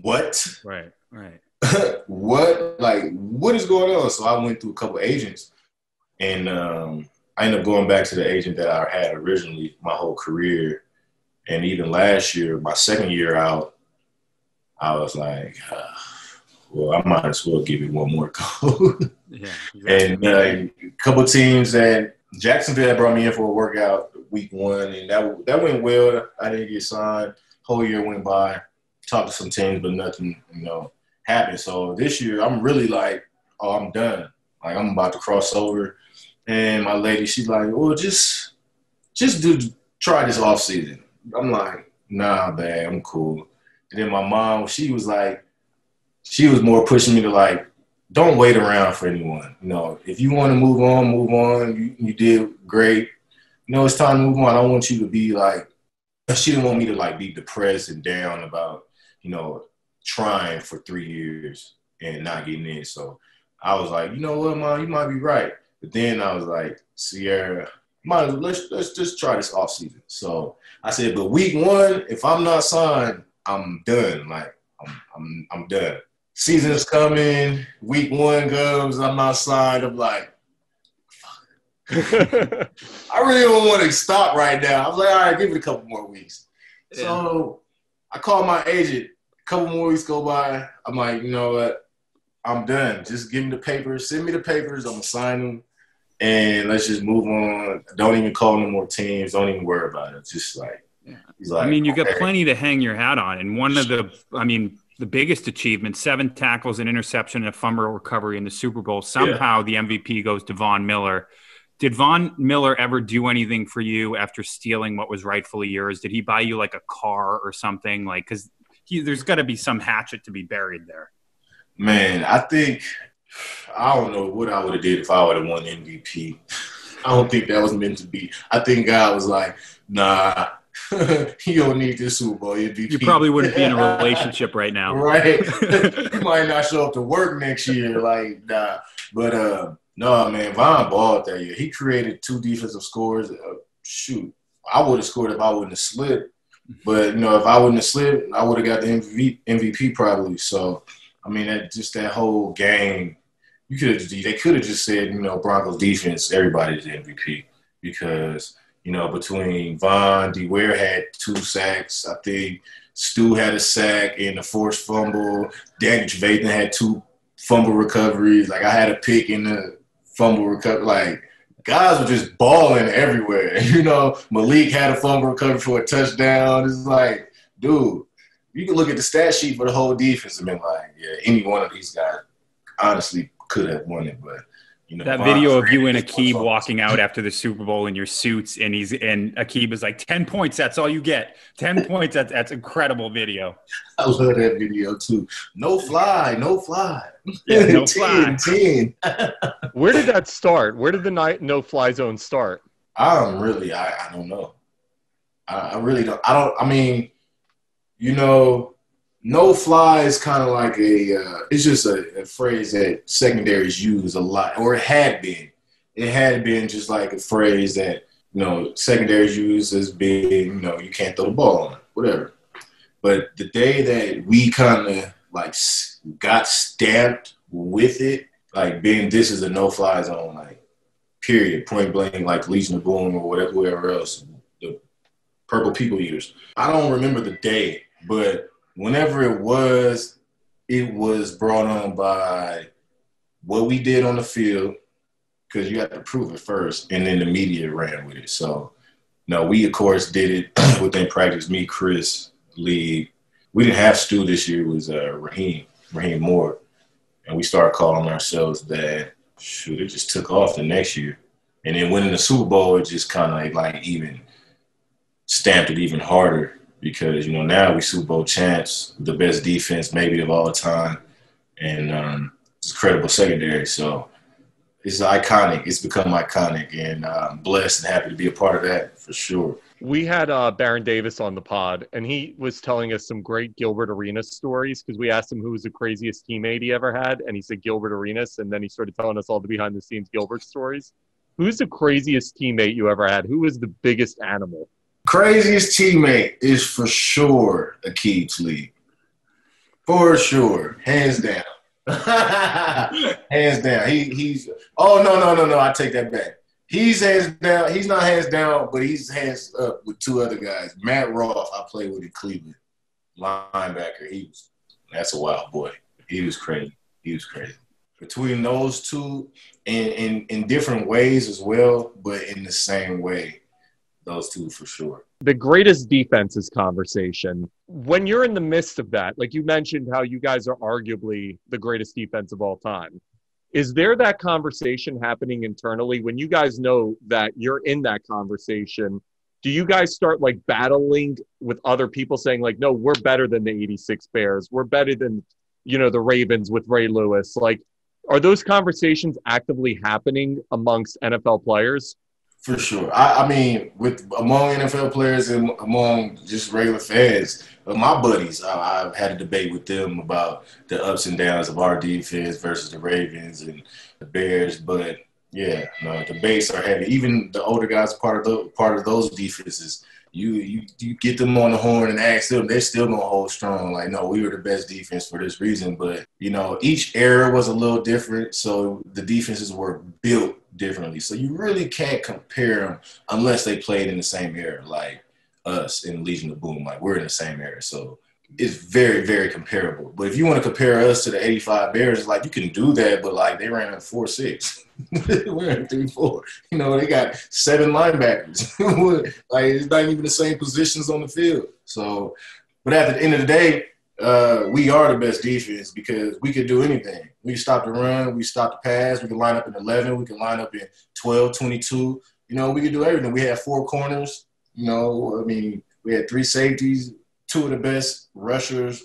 what?
Right.
What? Like, what is going on? So I went through a couple agents, and I ended up going back to the agent that I had originally my whole career. And even last year, my second year out, I was like, well, I might as well give it one more go. Yeah, exactly. And a couple teams that Jacksonville had brought me in for a workout week one, and that went well. I didn't get signed. Whole year went by. Talked to some teams, but nothing, you know, happened. So this year, I'm really like, oh, I'm done. Like, I'm about to cross over. And my lady, she's like, well, just try this off season. I'm like, nah, babe, I'm cool. And then my mom, she was more pushing me to, like, don't wait around for anyone. You know, if you want to move on, move on. You did great. You know, it's time to move on. I don't want you to be like, she didn't want me to, like, be depressed and down about, you know, trying for 3 years and not getting in. So I was like, you know what, Mom, you might be right. But then I was like, Sierra, let's just try this off season. So I said, but week one, if I'm not signed, I'm done. Like, I'm done. Season's coming. Week one comes. I'm not signed. I'm like, fuck. I really don't want to stop right now. I was like, all right, give it a couple more weeks. Yeah. So I called my agent. A couple more weeks go by. I'm like, you know what? I'm done. Just give me the papers. Send me the papers. I'm going to sign them. And let's just move on. Don't even call no more teams. Don't even worry about it. Just like, he's like,
I mean, you got plenty to hang your hat on. And one of the biggest achievements, 7 tackles, an interception, and a fumble recovery in the Super Bowl. Somehow the MVP goes to Von Miller. Did Von Miller ever do anything for you after stealing what was rightfully yours? Did he buy you like a car or something? Like, because there's got to be some hatchet to be buried there.
Man, I don't know what I would have did if I would have won MVP. I don't think that was meant to be. I think God was like, nah, you don't need this Super Bowl MVP.
You probably wouldn't be in a relationship right now.
Right. You might not show up to work next year. Like, nah. But, no, man, Von balled that year. He created 2 defensive scores. Shoot, I would have scored if I wouldn't have slipped. But, you know, if I wouldn't have slipped, I would have got the MVP probably. So, I mean, that whole game, they could have just said, you know, Broncos defense, everybody's the MVP because, you know, between Von, DeWare had 2 sacks. I think Stu had a sack and a forced fumble. Danny Trevathan had 2 fumble recoveries. Like, I had a pick in the fumble recovery. Like, guys were just balling everywhere. You know, Malik had a fumble recovery for a touchdown. It's like, dude, you can look at the stat sheet for the whole defense and be like, yeah, any one of these guys honestly could have won it. But, you know,
that video of you and Akib walking out after the Super Bowl in your suits, and Akib is like, 10 points, that's all you get. 10 points, that's incredible video.
I love that video too. No fly.
Yeah, no fly.
10.
Where did that start? Where did the no-fly zone start?
I don't know. I really don't. I mean, you know, no fly is kind of like it's just a phrase that secondaries use a lot, or it had been. It had been just like a phrase that, you know, secondaries use as being, you know, you can't throw the ball on it, whatever. But the day that we kind of like got stamped with it, like being this is a no-fly zone, like period, point blank, like Legion of Boom or whatever, whoever else, the Purple People Eaters. I don't remember the day, but whenever it was brought on by what we did on the field, because you have to prove it first, and then the media ran with it. So, no, we, of course, did it within practice. Me, Chris, Lee. We didn't have Stu this year. It was Raheem Moore. And we started calling ourselves that. Shoot, it just took off the next year. And then winning the Super Bowl, it just kind of like even stamped it even harder. Because, you know, now we Super Bowl champs, the best defense maybe of all time, and it's a credible secondary. So it's iconic. It's become iconic, and I'm blessed and happy to be a part of that for sure.
We had Baron Davis on the pod, and he was telling us some great Gilbert Arenas stories because we asked him who was the craziest teammate he ever had, and he said Gilbert Arenas, and then he started telling us all the behind-the-scenes Gilbert stories. Who's the craziest teammate you ever had? Who was the biggest animal?
Craziest teammate is for sure Akib Lee. For sure. Hands down. Hands down. He's oh no. I take that back. He's hands down. He's not hands down, but he's hands up with two other guys. Matt Roth, I played with in Cleveland. Linebacker. That's a wild boy. He was crazy. Between those two, in different ways as well, but in the same way. Those two for sure.
The greatest defenses conversation. When you're in the midst of that, like you mentioned how you guys are arguably the greatest defense of all time. Is there that conversation happening internally when you guys know that you're in that conversation? Do you guys start like battling with other people saying like, no, we're better than the 86 Bears. We're better than, you know, the Ravens with Ray Lewis. Like, are those conversations actively happening amongst NFL players?
For sure. I mean, among NFL players and among just regular fans, my buddies, I've had a debate with them about the ups and downs of our defense versus the Ravens and the Bears. But yeah, no, debates are heavy. Even the older guys, part of those defenses, you get them on the horn and ask them, they're still gonna hold strong. Like, no, we were the best defense for this reason. But you know, each era was a little different, so the defenses were built differently. So you really can't compare them unless they played in the same era, like us in Legion of Boom. Like, we're in the same era, so it's very, very comparable. But if you want to compare us to the 85 Bears, like, you can do that, but like, they ran a 4-6. We're in 3-4. You know, they got 7 linebackers. Like, it's not even the same positions on the field. So, but at the end of the day, we are the best defense because we can do anything. We can stop the run. We stop the pass. We can line up in 11. We can line up in 12, 22. You know, we can do everything. We have 4 corners. You know, I mean, we had 3 safeties, 2 of the best rushers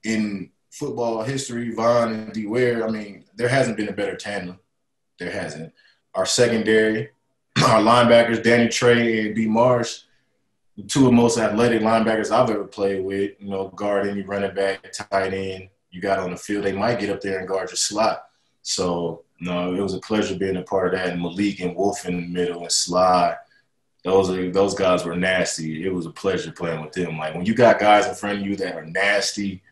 in football history, Vaughn and D. Ware. I mean, there hasn't been a better tandem. There hasn't. Our secondary, our linebackers, Danny Trey and B. Marsh, the 2 of the most athletic linebackers I've ever played with, you know, guard any running back, tight end you got on the field. They might get up there and guard your slot. So, no, it was a pleasure being a part of that. And Malik and Wolf in the middle and Sly, those guys were nasty. It was a pleasure playing with them. Like, when you got guys in front of you that are nasty,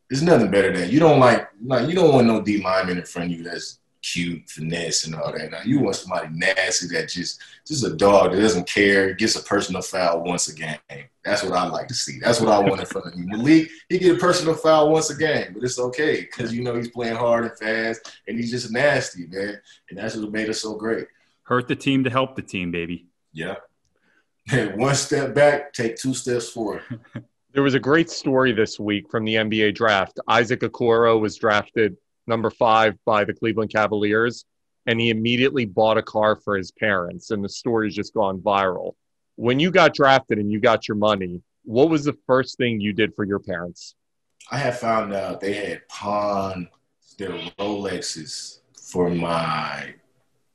there's nothing better than you don't want no D lineman in front of you that's cute, finesse, and all that. Now you want somebody nasty that just a dog that doesn't care, gets a personal foul once a game. That's what I like to see. That's what I wanted from him. Malik, he get a personal foul once a game, but it's okay because he's playing hard and fast, and he's just nasty, man. And that's what made us so great.
Hurt the team to help the team, baby.
Yeah. One step back, take 2 steps forward.
There was a great story this week from the NBA draft. Isaac Okoro was drafted number 5 by the Cleveland Cavaliers, and he immediately bought a car for his parents, and the story's just gone viral. When you got drafted and you got your money, what was the first thing you did for your parents?
I had found out they had pawned their Rolexes for my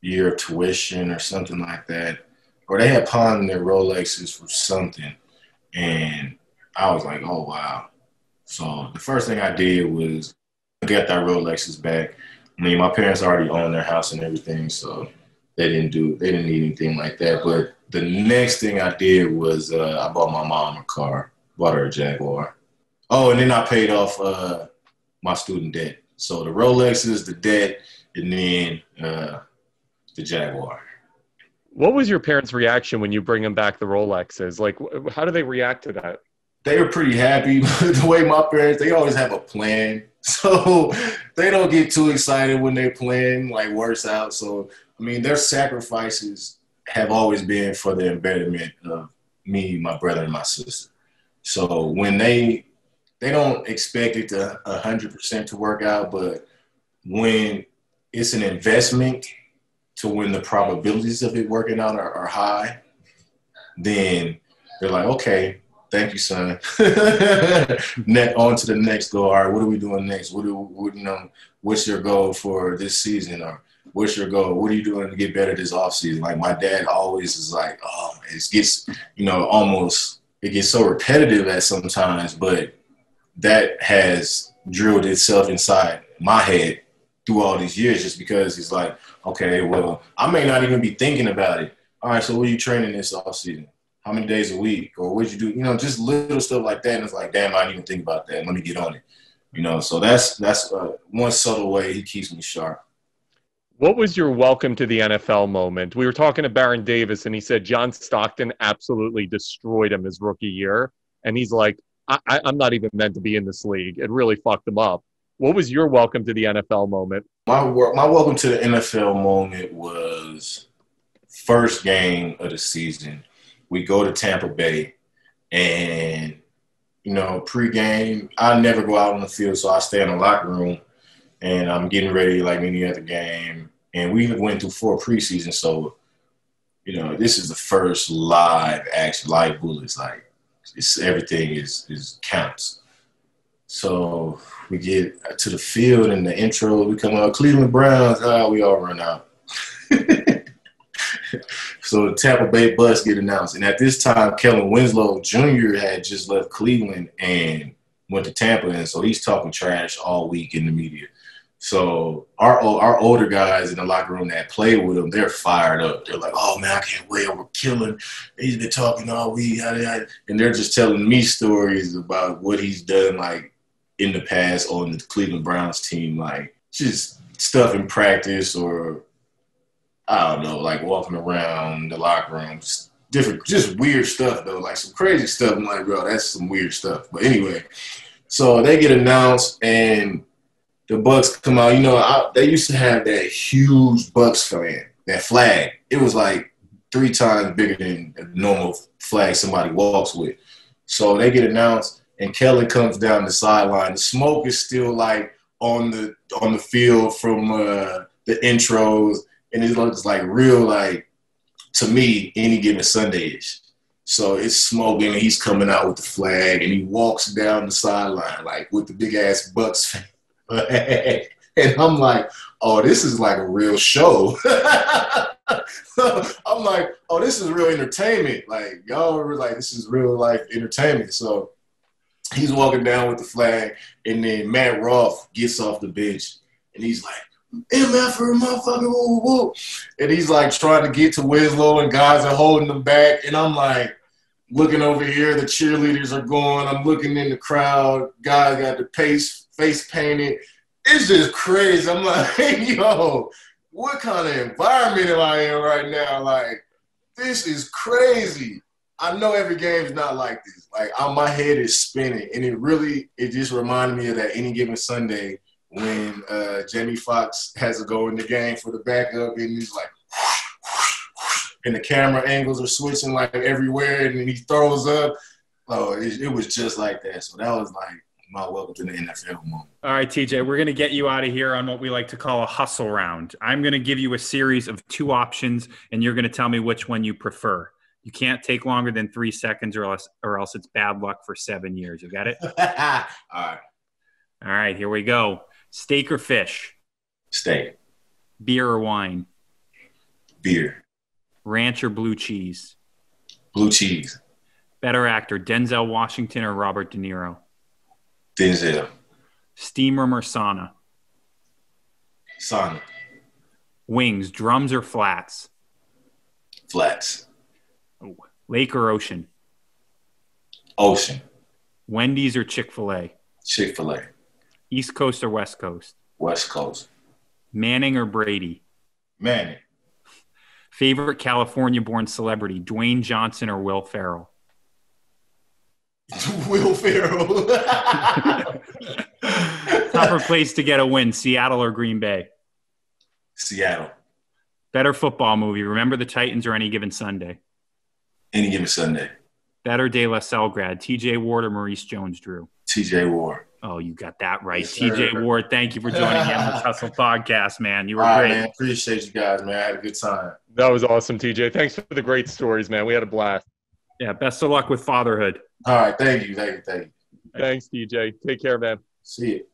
year of tuition or something like that, or they had pawned their Rolexes for something, and I was like, oh, wow. So the first thing I did was get that Rolexes back. I mean, my parents already owned their house and everything, so they didn't need anything like that. But the next thing I did was I bought my mom a car, bought her a Jaguar. Oh, and then I paid off my student debt. So the Rolexes, the debt, and then the Jaguar.
What was your parents' reaction when you bring them back the Rolexes? Like, how do they react to that?
They were pretty happy. The way my parents, they always have a plan. So they don't get too excited when their plan works out. So, I mean, their sacrifices have always been for the betterment of me, my brother, and my sister. So when they don't expect it to 100% to work out, but when it's an investment to when the probabilities of it working out are high, then they're like, okay, thank you, son. On to the next goal. All right, what are we doing next? What's your goal for this season? Or what's your goal? What are you doing to get better this offseason? Like, my dad always is like, oh, it gets, almost, it gets so repetitive at sometimes, but that has drilled itself inside my head through all these years just because he's like, okay, well, I may not even be thinking about it. All right, so what are you training this offseason? How many days a week? Or what'd you do? Just little stuff like that. And it's like, damn, I didn't even think about that. Let me get on it. So that's one subtle way he keeps me sharp.
What was your welcome to the NFL moment? We were talking to Baron Davis, and he said John Stockton absolutely destroyed him his rookie year. And he's like, I'm not even meant to be in this league. It really fucked him up. What was your welcome to the NFL moment?
My welcome to the NFL moment was first game of the season. We go to Tampa Bay, and, pregame, I never go out on the field, so I stay in the locker room, and I'm getting ready like any other game. And we went through 4 preseasons, so, this is the first live action, live bullets. Like, everything is counts. So we get to the field, and the intro, we come out, Cleveland Browns, we all run out. So the Tampa Bay Bucks get announced. And at this time, Kellen Winslow Jr. had just left Cleveland and went to Tampa. And so he's talking trash all week in the media. So our older guys in the locker room that play with him, they're fired up. They're like, oh, man, I can't wait. We're killing. He's been talking all week. And they're just telling me stories about what he's done, in the past on the Cleveland Browns team, just stuff in practice or – I don't know, walking around the locker room, just weird stuff, though, some crazy stuff. I'm like, bro, that's some weird stuff. But anyway, so they get announced, and the Bucks come out. They used to have that huge Bucks fan, that flag. It was 3 times bigger than a normal flag somebody walks with. So they get announced, and Kelly comes down the sideline. The smoke is still, on the field from the intros. And it looks real, to me, any given Sunday-ish. So it's smoking, and he's coming out with the flag, and he walks down the sideline, with the big-ass Bucks flag. And I'm like, oh, this is a real show. I'm like, oh, this is real entertainment. Y'all are this is real life entertainment. So he's walking down with the flag, and then Matt Roth gets off the bench, and he's like, MF for motherfucker, woo, woo. And he's trying to get to Winslow, and guys are holding him back. And I'm looking over here, the cheerleaders are going. I'm looking in the crowd. Guys got the face painted. It's just crazy. I'm like, yo, what kind of environment am I in right now? Like, this is crazy. I know every game is not like this. Like, my head is spinning, and it just reminded me of that Any Given Sunday when Jamie Foxx has to go in the game for the backup, and he's like, and the camera angles are switching like everywhere, and then he throws up. Oh, it was just like that. So that was like my welcome to the NFL moment.
All right, TJ, we're going to get you out of here on what we like to call a hustle round. I'm going to give you a series of 2 options, and you're going to tell me which one you prefer. You can't take longer than 3 seconds or else it's bad luck for 7 years. You got it?
All right.
All right, here we go. Steak or fish?
Steak.
Beer or wine?
Beer.
Ranch or blue cheese?
Blue cheese.
Better actor, Denzel Washington or Robert De Niro?
Denzel.
Steam room or sauna?
Sauna.
Wings, drums or flats?
Flats.
Oh. Lake or ocean?
Ocean.
Wendy's or Chick-fil-A?
Chick-fil-A.
East Coast or West Coast?
West Coast.
Manning or Brady?
Manning.
Favorite California-born celebrity, Dwayne Johnson or Will Ferrell?
Will Ferrell.
Tougher place to get a win, Seattle or Green Bay?
Seattle.
Better football movie, Remember the Titans or Any Given Sunday?
Any Given Sunday.
Better De La Salle grad, TJ Ward or Maurice Jones-Drew?
TJ Ward.
Oh, you got that right.
Yes,
TJ Ward, thank you for joining me on this Hustle podcast, man. You were
All right,
great.
Man. Appreciate you guys, man. I had a good time.
That was awesome, TJ. Thanks for the great stories, man. We had a blast.
Yeah, best of luck with fatherhood.
All right, thank you.
Thanks, TJ. Take care, man.
See you.